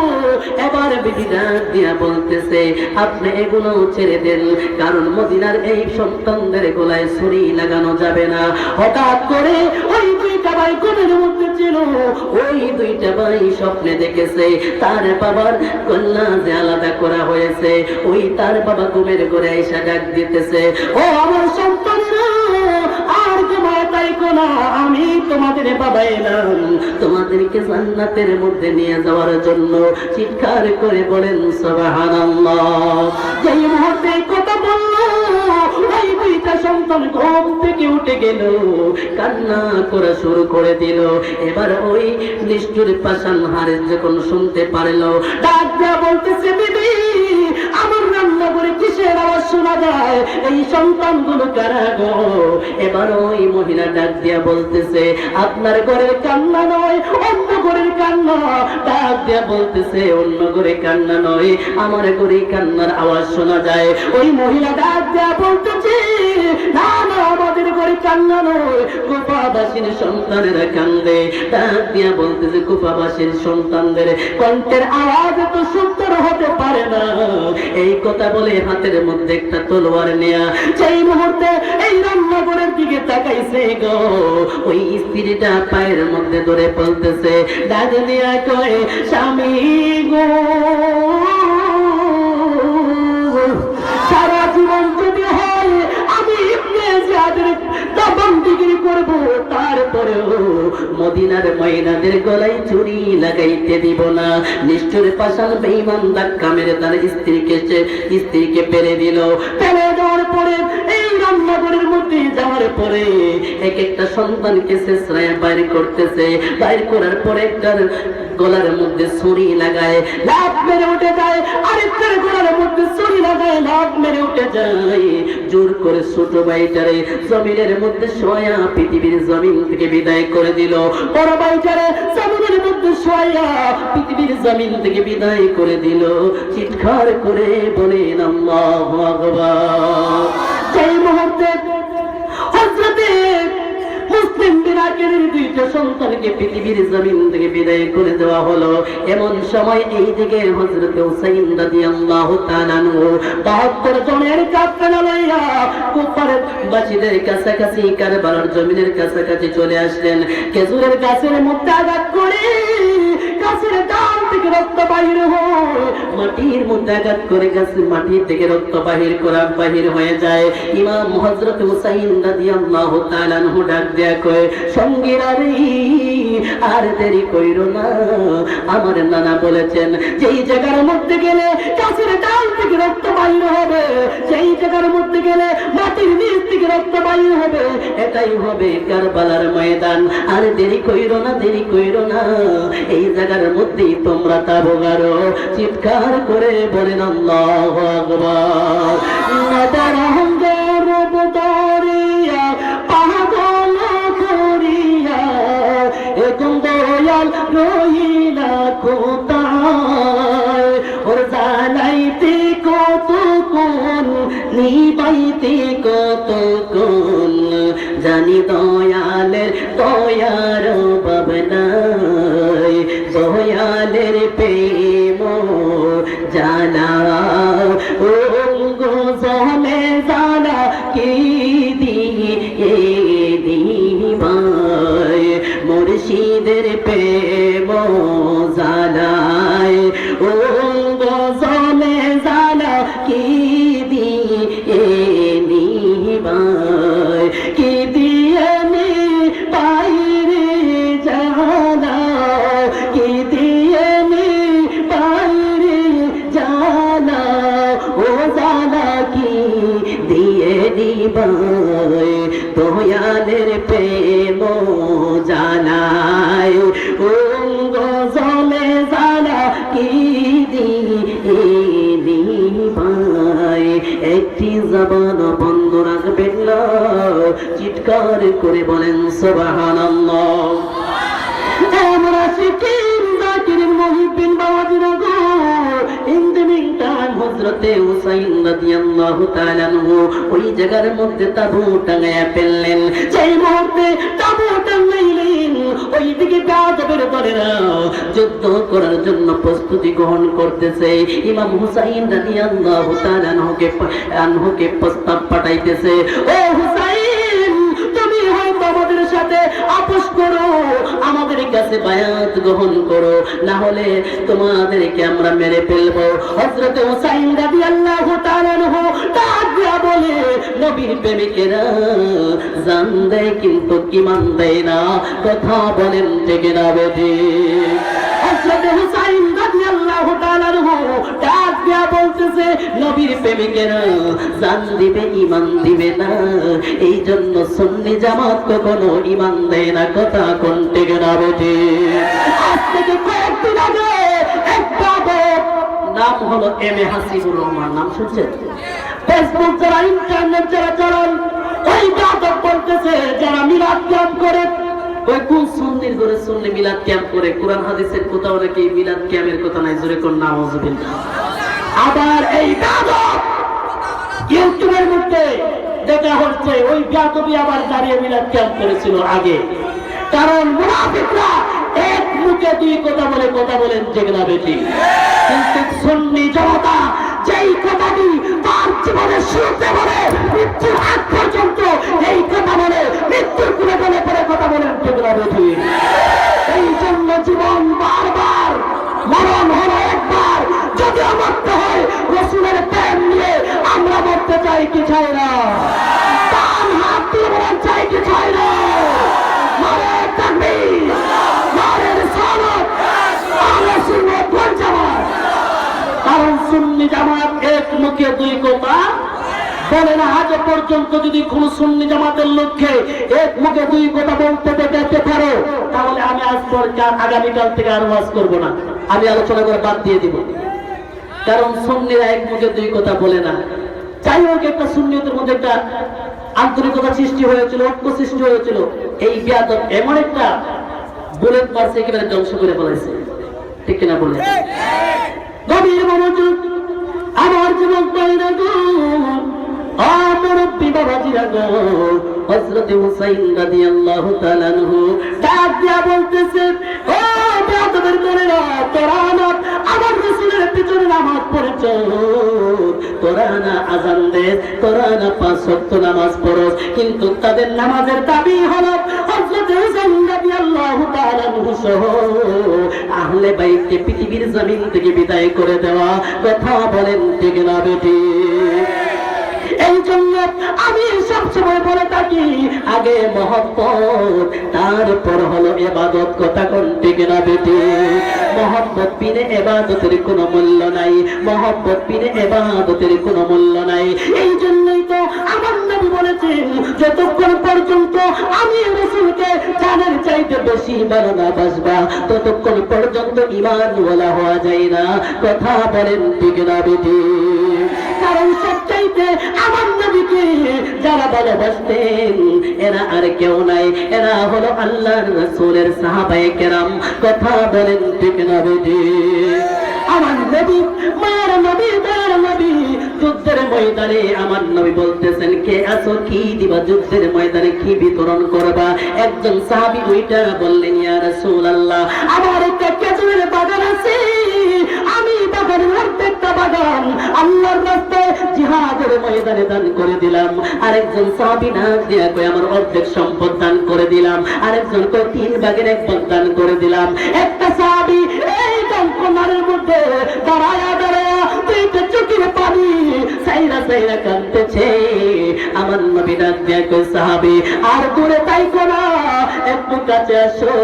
এবার বিবি ডাক দিয়া বলতেছে, আপনি এগুলো ছেড়ে দেন, কারণ মদিনার এই সন্তানদের গলায় ছুরি লাগানো যাবে না। হঠাৎ করে ওই দুইটা ভাই ঘুমের মধ্যে ছিল, ওই দুইটা ভাই স্বপ্নে দেখেছে তার বাবার কন্যা যে আলাদা করা হয়েছে। ওই তার বাবা ঘুমের ঘরে এসে ডাক দিতেছে, ও আমার সন্তানেরা আর তোমার তাই কোনা, আমি তোমাদের বাবা এলাম তোমাদেরকে জান্নাতের মধ্যে নিয়ে যাওয়ার জন্য। চিৎকার করে বলেন সুবহানাল্লাহ। যেই মুহূর্তে কথা বললো, ওই দুইটা সন্তান ঘুম থেকে উঠে গেল, কান্না করা শুরু করে দিল। এবার ওই নিষ্ঠুর পাষাণ হারেস যখন শুনতে পারলো, ডাক দিয়া বলতেছে, বিবি আমার রান্না করে কিসের আওয়াজ শোনা যায়? এই সন্তানগুলো কারা গো? এবার ওই মহিলা ডাক দিয়া বলতেছে, আপনার ঘরের কান্না নয়, অন্য ঘরের কান্না। ডাক দিয়া বলতেছে, অন্য ঘরে কান্না নয়, আমার ঘরে কান্নার আওয়াজ শোনা যায়। ওই মহিলা ডাক দিয়া বলতেছে, না না আমাদের ঘরে কান্না নয়, কুফাবাসীর সন্তানেরা কান্দে। ডাক দিয়া বলতেছে, কুফাবাসীর সন্তানদের কণ্ঠের আওয়াজ এত সুন্দর হতে পারে না। এই কথা বলে হাতের মধ্যে একটা তলোয়ার নেয়া, সেই মুহূর্তে এই রান্নাঘরের দিকে তাকাইছে গো, ওই স্ত্রীটা পায়ের মধ্যে ধরে বলতেছে, ডাক দিয়া কয়, স্বামী গো সারা জীবন যদি হয় আমি ইবনে জিয়াদের দাফন ডিগ্রি করব, তারপরেও মদিনার ময়নাদের গলায় চুরি লাগাইতে দিব না। নিষ্ঠুর পাষাণ বেঈমান ধাক্কা মেরে তার স্ত্রীকে পেরে দিল। পেরে দেওয়ার পরে এই রান্নাঘরের মধ্যে যাওয়ার পরে এক একটা সন্তানকে শেষরায় বাইর করতেছে। বাইর করার পরে একটা গলার মধ্যে ছুরি লাগায় লাফ মেরে উঠে যায়, আরেকটার গলার মধ্যে ছুরি লাগায় লাফ মেরে উঠে যায়। জোর করে ছোট ভাইটারে জমিনের মধ্যে শোয়া পৃথিবীর জমিন থেকে বিদায় করে দিল। বড় ভাইটারে জমিনের মধ্যে শোয়া পৃথিবীর জমিন থেকে বিদায় করে দিল। চিৎকার করে বলেন আল্লাহু আকবার। সেই মুহূর্তে হযরতে মুসলিম বিন আকিলের দুইটা সন্তানকে পৃথিবীর জমিন থেকে বিদায় করে দেওয়া হলো। এমন সময় এই দিকে হযরত হুসাইন রাদিয়াল্লাহু তাআলা আনহু ৭২ জনের কাফেলা লইয়া কুফারের বাসীদের কাছাকাছি কারবালার জমিনের কাছাকাছি চলে আসলেন। খেজুরের গাছের মধ্যে আঘাত করে গাছের ডাল থেকে রক্ত বাহির হয়, মাটির মধ্যে আঘাত করে গাছের মাটি থেকে রক্ত বাহির হয়ে যায়। ইমাম হযরত হুসাইন রাদিয়াল্লাহু তাআলা আনহু ডাক দেয়া কয়, সঙ্গীরা রে, আর দেরি কইরো না। আমার নানা বলেছেন যেই জায়গার মধ্যে গেলে গাছের ডাল থেকে রক্ত বাহির হবে, সেই জায়গার মধ্যে গেলে মাটির নিচ থেকে রক্ত বাহির হবে, এটাই হবে কারবালার ময়দান। আর দেরি কইরো না, দেরি কইরো না, এই জায়গার মধ্যেই তোমরা তাবগারো। চিৎকার করে বলেন আল্লাহু আকবার। নাদার অহংকার বদরিয়া পাগল করিয়া এখন দয়াল রহিলা কোথায়, ওর জানাইতে কতক্ষণ নিবাইতে কতক্ষণ, জানি দয়ালের দয়ার ভাবনায় দয়ালের প্রেম জানা ও গো জলে জানা কি দিয়ে দিবাই, মুর্শিদের প্রেম জানায় ও গো জলে জানা কি দিয়ে নিবাই, কি দিয়ে বাইরে জানা, কি দিয়ে বাইরে জানা, ও জানা কি দিয়ে দিবাই, দয়ালের প্রেম জানায় ও গজলে জানা কি দিয়ে দিবাই। একটি জবান বন্ধ রাখবেন না, চিৎকার করে বলেন সুবহানাল্লাহ। আমরা সিকিম জাকিরের মুহিব্বিন বাবাজিরা গো, ইন দ্য মিন টাইম হযরতে হুসাইন রাদিয়াল্লাহু তাআলা আনহু ওই জায়গার মধ্যে তাবু টাঙায়া ফেললেন। সেই মুহূর্তে তাবু টাঙাইলেন, ওইদিকে গাজবের দলেরা যুদ্ধ করার জন্য প্রস্তুতি গ্রহণ করতেছে। ইমাম হুসাইন রাদিয়াল্লাহু তাআলা আনহুকে প্রস্তাব পাঠাইতেছে, ও হুসাইন, তুমি হয়তো আমাদের সাথে আপোষ করো, আমাদের কাছে বায়াত গ্রহণ করো, না হলে তোমাদেরকে আমরা মেরে ফেলবো। হযরত হুসাইন রাদিয়াল্লাহু তাআলা আনহু ডাক দিয়া বলে, নবীর প্রেমিকেরা জান দেয় কিন্তু ঈমান দেয় না, কথা বলেন ঠিক না বেঠিক? হযরত হুসাইন রাদিয়াল্লাহু তাআলা আনহু ডাক দিয়া বলতেছে, নবীর প্রেমিকেরা জান দিবে ঈমান দিবে না, এই জন্য সুন্নি জামাত কখনো ঈমান দেয় না, কথা কোন ঠিক না বেঠিক? আজ থেকে কয়েকদিন আগে এক বাবক, নাম হলো এম.এ. হাসিবুর রহমান, নাম শুনছেন? ফেসবুক যারা ইন্টারনেট যারা চালান, ওই বাবক বলতেছে যারা মিলাদ ক্যাম্প করে, ওই কোন সুন্নির ঘরে সুন্নি মিলাদ ক্যাম্প করে, কোরআন হাদিসের কোথাও নাকি মিলাদ ক্যাম্পের কথা নাই, জোরে কোন নাউযুবিল্লাহ। আবার এই বাবক ইউটিউবের মধ্যে দেখা হচ্ছে ওই বেয়াদবি আবার দাঁড়িয়ে মিলাদ ক্যাম্প করেছিল আগে। কারণ মুনাফিকরা এক মুখে দুই কথা বলে, কথা বলেন ঠিক না বেঠিক? কিন্তু সুন্নি জনতা যেই কথাটি তার জীবনের শুরুতে বলে মৃত্যুর আগ পর্যন্ত এই কথা বলে, মৃত্যুর কুলে বলে পরে কথা বলেন ঠিক না বেঠিক? এই জন্য জীবন বারবার, মরণ হলো একবার, যদি মরতে হয় রাসূলের প্রেম নিয়ে আমরা মরতে চাই কি চাই না? ডান হাত দিয়ে বলেন চাই কি চাই না? নারে তাকবীর, নারে রিসালাত, নারে সুন্নাত ওয়াল জামাত। কারণ সুন্নি জামাত এক মুখে দুই কথা বলে না আজ পর্যন্ত যদি কোন সুন্নি জামাতের লক্ষ্যে এক মুখে দুই কথা বলতে দেখাতে পারো, তাহলে আমি আজ পর আগামীকাল থেকে আর ওয়াজ করবো না, আমি আলোচনা করে বাদ দিয়ে দিব। কারণ সুন্নিরা এক মুখে দুই কথা বলে না। যাই হোক, একটা সুন্নিয়তের মধ্যে একটা আন্তরিকতা সৃষ্টি হয়েছিল, ঐক্য সৃষ্টি হয়েছিল। এই বিয়াদব এমন একটা বুলেট মারছে, একেবারে ধ্বংস করে ফেলাইছে। ঠিক কিনা বলে? গভীর মনোযোগ আমার যুবক ভাইরা গো, মুরব্বী বাবাজিরা গো, হযরত হুসাইন রাদিয়াল্লাহু তাআলা আনহু ডাক দিয়া বলতেছে, ও বিয়াদবের দলেরা, তোরা না আমার রাসূলের পিছনে নামাজ পড়েছ, তোরা না আযান দেস, তোরা না 5 ওয়াক্ত নামাজ পড়স, কিন্তু তাদের নামাজের দাবি হলো হযরত হুসাইন রাদিয়াল্লাহু তাআলা আনহু সহ আহলে বাইতকে পৃথিবীর জমিন থেকে বিদায় করে দেওয়া। কথা বলেন ঠিক না বেঠিক? এই জন্য আমি সবসময় বলে থাকি, আগে মহব্বত, তারপর হলো ইবাদত। কথা কোন ঠিক না বেঠিক? মহব্বত বিনে ইবাদতের কোনো মূল্য নাই, মহব্বত বিনে ইবাদতের কোনো মূল্য নাই। এই জন্যই তো আমার নবী বলেছেন, যতক্ষণ পর্যন্ত আমি রাসূলকে জানের চাইতে বেশি ভালোবাসবা, ততক্ষণ পর্যন্ত ঈমানওয়ালা হওয়া যায় না। কথা বলেন ঠিক না বেঠিক? কারণ সবচাইতে আমার নবীকে যারা ভালোবাসতেন এরা আর কেউ নাই, এরা হলো আল্লাহর রাসূলের সাহাবায়ে কেরাম। কথা বলেন ঠিক না বেঠিক? আমার নবী, মায়ের নবী, দয়ার নবী, যুদ্ধের ময়দানে আমার নবী বলতেছেন, কে আছো, কি দিবা যুদ্ধের ময়দানে, কি বিতরণ করবা? একজন সাহাবী ওইটা বললেন, ইয়া রাসূলুল্লাহ, আমার একটা খেজুরের বাগান আছে, আমি বাগানের প্রত্যেকটা বাগান আল্লাহর রাস্তায় জিহাদের ময়দানে দান করে দিলাম। আরেকজন সাহাবী ডাক দিয়া কয়, আমার অর্ধেক সম্পদ দান করে দিলাম। আরেকজন কয়, 3 ভাগের 1 ভাগ দান করে দিলাম। একটা সাহাবী এই কঙ্কনারের মধ্যে দাঁড়ায়া দাঁড়ায়া দুইটা চোখের পানি সাইরা সাইরা কাঁদতেছে। আমার নবী ডাক দিয়া কয়, সাহাবী আর দূরে তাইকো না, একটু কাছে আসো।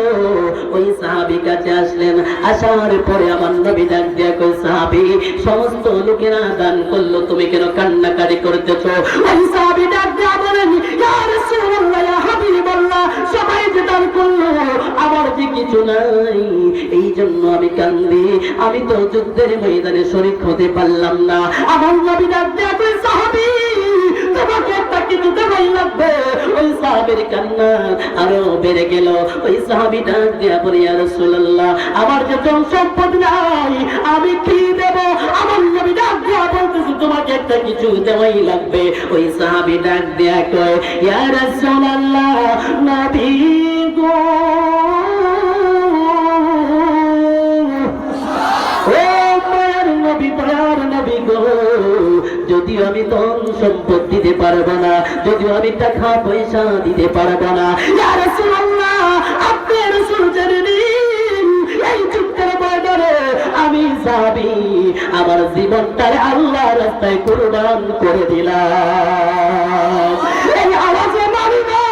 ওই সাহাবী কাছে আসলেন, আসার পরে আমার নবী ডাক দিয়া কয়, সাহাবী সমস্ত লোকেরা দান করলো, তুমি কেন কান্নাকাটি করতেছো? ওই সাহাবী ডাক দিয়া বলেন, ইয়া রাসূলুল্লাহ, ইয়া হাবিবাল্লাহ, সবাই যে দান করলো, আমার যে কিছু নাই, এই জন্য আমি কান্দি। আমি তো যুদ্ধের ময়দানে শরীক হতে পারলাম না। আমার নবী ডাক দিয়া কয়, সাহাবী তোমাকে একটা কিছু দেওয়াই লাগবে। ওই সাহাবীর কান্না আরো বেড়ে গেল। ওই সাহাবী ডাক দিয়া বলে, ইয়া রাসূলুল্লাহ, আমার যে ধন সম্পদ নাই, আমি কি দেব? আমার নবী ডাক দিয়া বলতেছে, তোমাকে একটা কিছু দেওয়াই লাগবে। ওই সাহাবী ডাক দিয়া কয়, ইয়া রাসূলুল্লাহ, নবী গো, যদিও আমি ধন সম্পদ দিতে পারবো না, যদিও আমি টাকা পয়সা দিতে পারবো না, ইয়া রাসূলুল্লাহ, আপনি রাসূল জেনে নিন, এই যুদ্ধের ময়দানে আমি সাহাবী আমার জীবনটারে আল্লাহর রাস্তায় কুরবান করে দিলাম। এই আওয়াজে মারি না,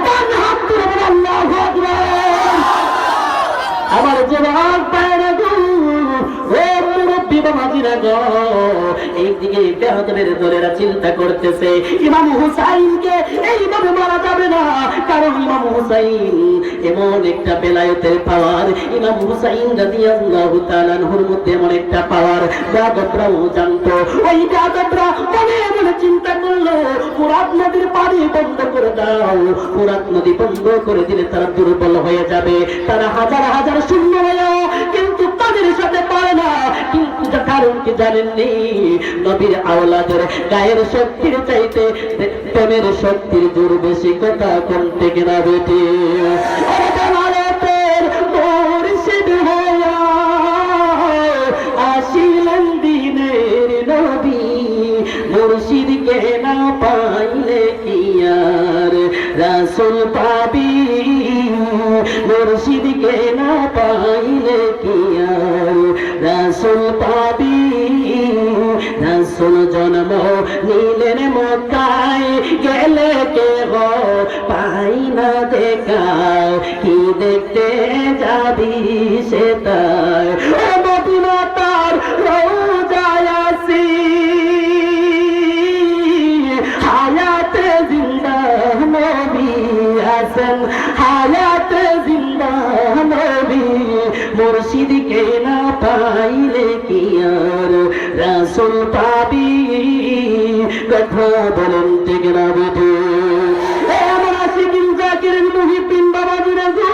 ডান হাত তুলে আল্লাহু আকবার। আমার জবান পায়রা গো, ও মুরব্বী বাবাজিরা গো, এইদিকে বেয়াদবের দলেরা চিন্তা করতেছে, ইমাম হুসাইনকে এইভাবে মারা যাবে না, কারণ ইমাম হুসাইন এমন একটা বেলায়েতের পাওয়ার, ইমাম হুসাইন রাদিয়াল্লাহু তাআলা আনহুর মধ্যে এমন একটা পাওয়ার, বেয়াদবরাও জানতো। ওই বেয়াদবরা মনে মনে চিন্তা করলো, ফুরাত নদীর পানি বন্ধ করে দাও, ফুরাত নদী বন্ধ করে দিলে তারা দুর্বল হয়ে যাবে, তারা হাজার হাজার শূন্য হয়েও কিন্তু তাদের সাথে পারে না। কিন্তু কারণ কি জানেননি? নবীর আওলাদের গায়ের শক্তির চাইতে প্রেমের শক্তির জোর বেশি। কথা কোন থেকে না বেটি? আসিলেন দিনের নবী, মুর্শিদকে না পাইলে কি আর রাসূল পাবি, মুর্শিদকে না পাইলে কি আর রাসূল পাবি। রাসূল জন্ম নিলেন মক্কায়, গেলে কে গো পাই না দেখা, কি দেখতে যাবি সে তাই, ও মদিনা তার রওজায় আসি, মুর্শিদকে না পাইলে কি আর রাসূল পাবি, কথা বলেন ঠিক না বেঠে? আমার আশিকিন জাকিরিন মুহিবিন বাবাজিরা গো,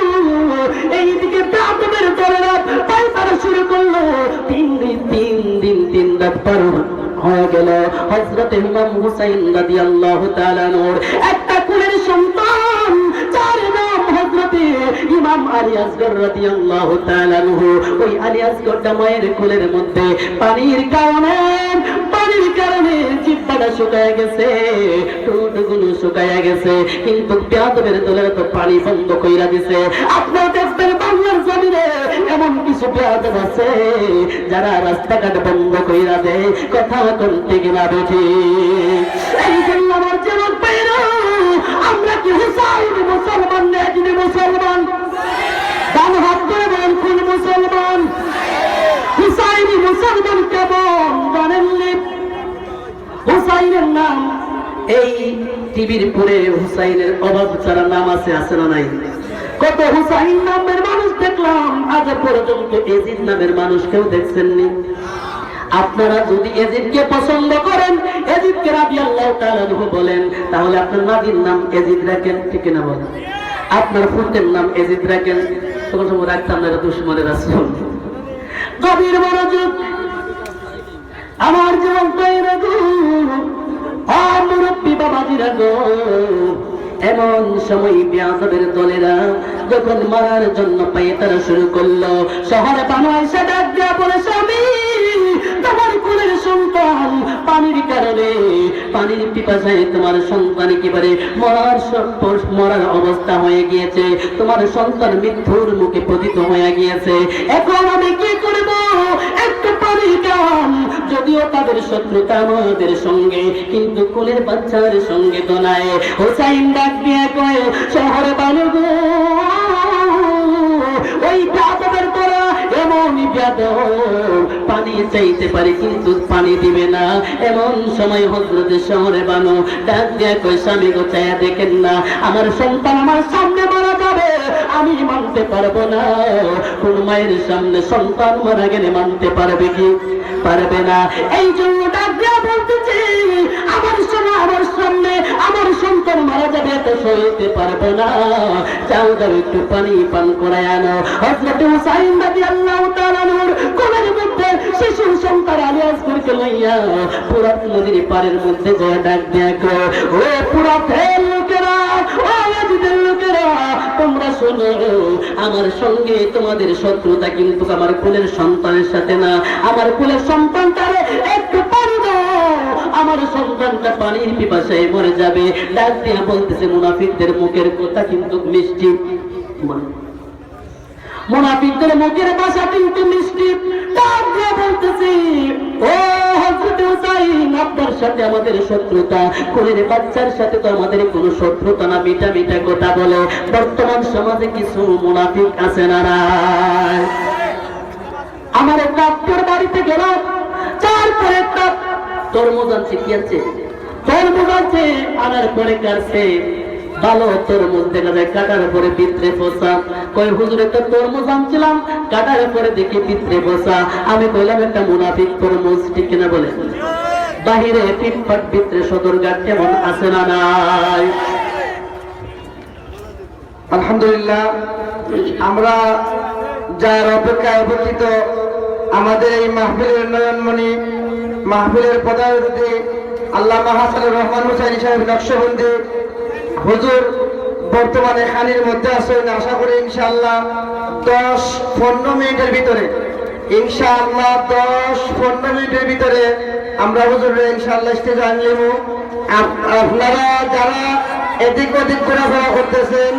এইদিকে প্রাতবের দলেরা পায়তারা শুরু করলো। তিন দিন রাত পার হয়ে গেল। হযরত ইমাম হুসাইন রাদিয়াল্লাহু তাআলা নূর একটা কুলের সন্তান, যার নাম হযরত ইমাম আলী আসগর রাদিয়াল্লাহু তাআলা নূর। ওই আলী আসগরটা মায়ের কোলের মধ্যে পানির কারণে জিহ্বাটা শুকায় গেছে, ঠোঁটগুলো শুকায় গেছে, কিন্তু পেয়াদবের দলের তো পানি বন্ধ কইরা দিছে। আপনারা দেখবেন বাংলার জমিনে এমন কিছু পেয়াদব আছে যারা রাস্তাঘাট বন্ধ কইরা দেয়, কথা কোন ঠিক না বেঠি? এই জন্য আমার যুবক ভাইরা, আমরা কি হুসাইন মুসলমান না যিনি মুসলমান? ডান হাত ধরে বলেন কোন মুসলমান? হুসাইনি মুসলমান কেমন জানেননি? হুসাইনের নাম এই টিভির পরে হুসাইনের অভাব ছাড়া নাম আছে না নাই? কত হুসাইন নামের মানুষ দেখলাম, আজ পর্যন্ত এজিদ নামের মানুষ কেউ দেখছেননি। আপনারা যদি এজিদকে পছন্দ করেন, এজিদকে রাদিয়াল্লাহু তাআলা আনহু বলেন, তাহলে আপনার নবীর নাম এজিদ রাখেন, ঠিক না বলেন? আপনার পুত্রের নাম এজিদ রাখেন, তখন সময় রাখতাম না দুশমনের রাসূল। গভীর মনোযোগ আমার জীবন ভাইরা গো, মুরব্বী বাবাজিরা গো, এমন সময় বেয়াদবের দলেরা যখন মারার জন্য পায়তারা শুরু করলো, শহরে বানায় সে ডাক দেয়া বলে, স্বামী তোমার কোলের সন্তান পানির কারণে, পানির পিপাসায় তোমার সন্তান একেবারে মরার অবস্থা হয়ে গিয়েছে, তোমার সন্তান মৃত্যুর মুখে পতিত হয়ে গিয়েছে। এখন আমি কি করব? একটু পানির কাম, যদিও তাদের শত্রুতা আমাদের সঙ্গে, কিন্তু কোলের বাচ্চার সঙ্গে তো নাই। হুসাইন ডাক দিয়ে কয়, শহরে বালু গো, ওই বেয়াদবের তোরা এমনই বেয়াদব, পানি চাইতে পারে কিন্তু পানি দিবে না। এমন সময় হযরত শহরে বানু ডাক দিয়ে কয়, স্বামী গো চায়া দেখেন না, আমার সন্তান আমার সামনে মারা যাবে, আমি মানতে পারবো না। কোন মায়ের সামনে সন্তান মারা গেলে মানতে পারবে কি? পারবে না। এই জন্য ডাক দিয়ে বলতেছি, আমার সামনে আমার সন্তান মারা যাবে, এত সইতে পারবো না, যাও একটু পানি পান করায় আনো। হযরত হুসাইন রাদিয়াল্লাহু তাআলা নূর কোলের মধ্যে শিশু সন্তান আলী আসগরকে লইয়া পুরাত নদীর পাড়ের মধ্যে যায় ডাক দিয়ে কয়, ও পুরাতের লোকেরা, ও ইয়াজিদের লোকেরা, তোমরা শোনো, আমার সঙ্গে তোমাদের শত্রুতা কিন্তু আমার কোলের সন্তানের সাথে না। আমার কোলের সন্তানটারে একটু পানি দাও, আমার সন্তানটা পানির পিপাসায় মরে যাবে। ডাক দিয়ে বলতেছে, মুনাফিকদের মুখের কথা কিন্তু মিষ্টি, মুনাফিকদের মুখের ভাষা কিন্তু মিষ্টি। ডাক দিয়ে বলতেছে, ও হযরত হুসাইন, আপনার সাথে আমাদের শত্রুতা, কোলের বাচ্চার সাথে তো আমাদের কোনো শত্রুতা না, মিঠা মিঠা কথা বলে। বর্তমান সমাজে কিছু মুনাফিক আছে না নাই? আমার একটা আত্মীয়র বাড়িতে গেলাম, তারপরে একটা তরমুজ আনছে, কি আছে তরমুজ আছে, আনার পরে কাটছে, ভালো তরমুজ দেখা যায়, কাটার পরে ভিতরে ফোসা। কয় হুজুর একটা তরমুজ আনছিলাম, কাটার পরে দেখি ভিতরে ফোসা। আমি কইলাম একটা মুনাফিক তরমুজ, ঠিক কিনা বলে? বাহিরে ফিটফাট, ভিতরে সদরঘাট, কেমন আছে না নাই? আলহামদুলিল্লাহ, আমরা যার অপেক্ষায় উপস্থিত আমাদের এই মাহফিলের নয়নমণি, মাহফিলের প্রধান অতিথি আল্লামা হাসানুর রহমান হুসাইনি সাহেব নকশবন্দি হুজুর বর্তমানে খানির মধ্যে আছেন। আশা করি ইনশাআল্লাহ 10-15 মিনিটের ভিতরে, ইনশাআল্লাহ 10-15 মিনিটের ভিতরে আমরা হুজুরের ইনশাআল্লাহ স্টেজে আনলেব। আপনারা যারা এদিক ওদিক ঘোরাফেরা করতেছেন,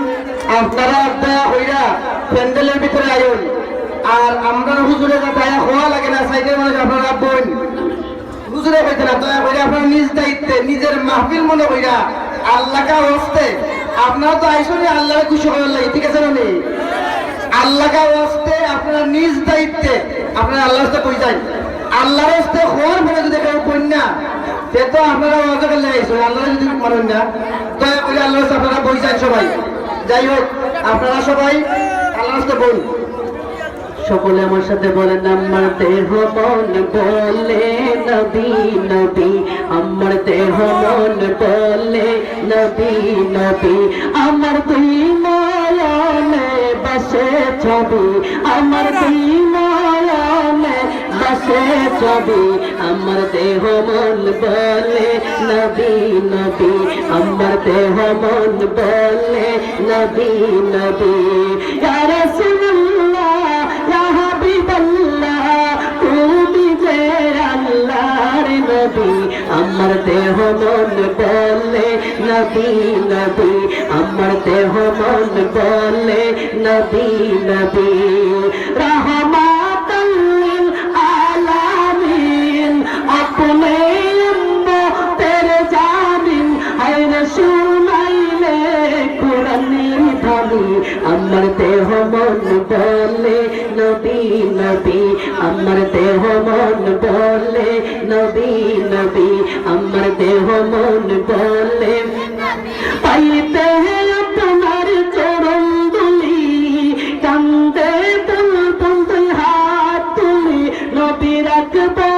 আপনারা দয়া হইরা প্যান্ডেলের ভিতরে আইন। আর আমরা হুজুরে দয়া হওয়া লাগে না, সাইডের মানুষ আপনারা বোন হুজুরে হইতে না, দয়া করে আপনারা নিজ দায়িত্বে, নিজের মাহফিল মনে কইরা আল্লাহকে ওয়াস্তে, আপনারা তো আইসনি আল্লাহকে খুশি করার লাগে, ঠিক আছে না? আল্লাহকে ওয়াস্তে আপনারা নিজ দায়িত্বে আপনারা আল্লাহর সাথে কই যান। আল্লাহর ওয়াস্তে হওয়ার পরে যদি কেউ কই না, সে তো আপনারা ওয়াজে করলে আইসো, আল্লাহ যদি মানেন না, দয়া করে আল্লাহর সাথে আপনারা কই যান সবাই। যাই হোক, আপনারা সবাই আল্লাহর সাথে বলুন। সকলে আমার সাথে বলেন, আমার দেহ মন বলে নবী নবী, আমার দেহ মন বলে নবী নবী, আমার দুই নয়নে বসে ছবি, আমার দুই নয়নে বসে ছবি, আমার দেহ মন বলে নবী নবী, আমার দেহ মন বলে নবী নবী। ইয়া রাসূলুল্লাহ ইয়া হাবিবাল্লাহ, তুমি যে আল্লাহর নবী, আমার দেহ মন বলে নবী নবী, আমার দেহ মন বলে নবী নবী। রহমাতাল লিল আলামিন, আপনে উম্মতের জামিন, হায় রাসূল নাইলে কুরআনের ধামি, আমার দেহ মন বলে নবী নবী, আমার দেহ মন বলে নবী নবী, আমার দেহ মন বলে পাইতে আপনার চরণ দুলি, কান্দে বুলবুল দুই হাত তুলি, নবী রাখবো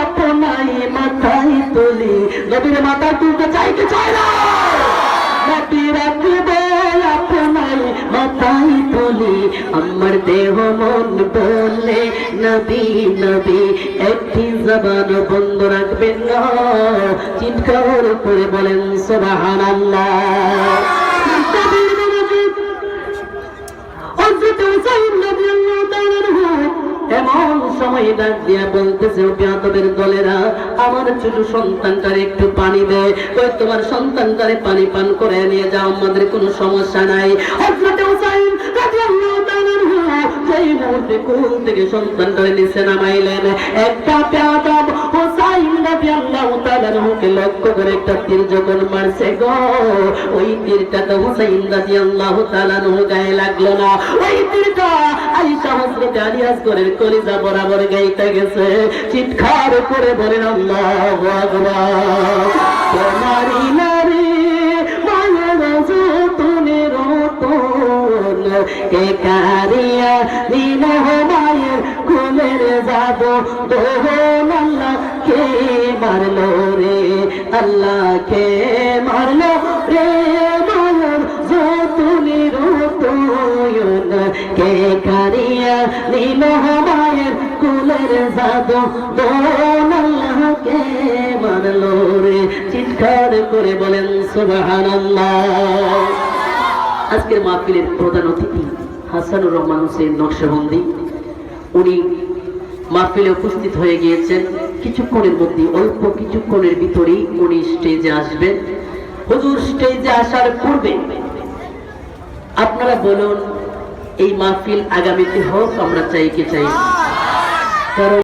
আপনাই মাথায় তুলি, নবীর মাথায় তুলতে চাই কি চাই না, নবী রাখবো আপনাই মাথায় তুলি, আমার দেহ মন বলে নবী নবী। একটি জবান বন্ধ রাখবেন না, চিৎকার করে বলেন সুবহানাল্লাহ। এমন সময় ডাক দিয়া বলতেছে, বেয়াদবের দলেরা, আমার ছোট সন্তানটার একটু পানি দে, ওই তোমার সন্তানটারে পানি পান করে নিয়ে যাও, আমাদের কোনো সমস্যা নাই। হযরত হুসাইন রাদিয়াল্লাহু তাআলা সেই মুহূর্তে কোল থেকে সন্তানটারে নিচে নামাইলেন। একটা বেয়াদব হুসাইন রাদিয়াল্লাহু তাআলাকে লক্ষ্য করে একটা তীর যখন মারছে গো, ওই তীরটা তো হুসাইন রাদিয়াল্লাহু তাআলার গায়ে লাগলো না, ওই তীরটা আয়েশা হযরত আলী আসগরের কলিজা বরাবর গাইতে গেছে। চিৎকার করে বলেন আল্লাহু আকবার। তোমারি নারী মায়ের যতনে রতন, কে কারিয়া নীল মায়ের কোলের যাব দোহন, আল্লাহ কে মারলো রে, আল্লাহ কে মারলো রে, মায়ের যতনে রতন, কে কারিয়া নীল মায়ের কুলের জাদু দোন, আল্লাহকে মারলো রে। চিৎকার করে বলেন সুবহানাল্লাহ। আজকের মাহফিলের প্রধান অতিথি হাসানুর রহমান হোসেন নকশবন্দি, উনি মাহফিলে উপস্থিত হয়ে গিয়েছেন। কিছুক্ষণের মধ্যে, অল্প কিছুক্ষণের ভিতরেই উনি স্টেজে আসবেন। হুজুর স্টেজে আসার পূর্বে আপনারা বলুন, এই মাহফিল আগামীতে হোক, আমরা চাই কি চাই? কারণ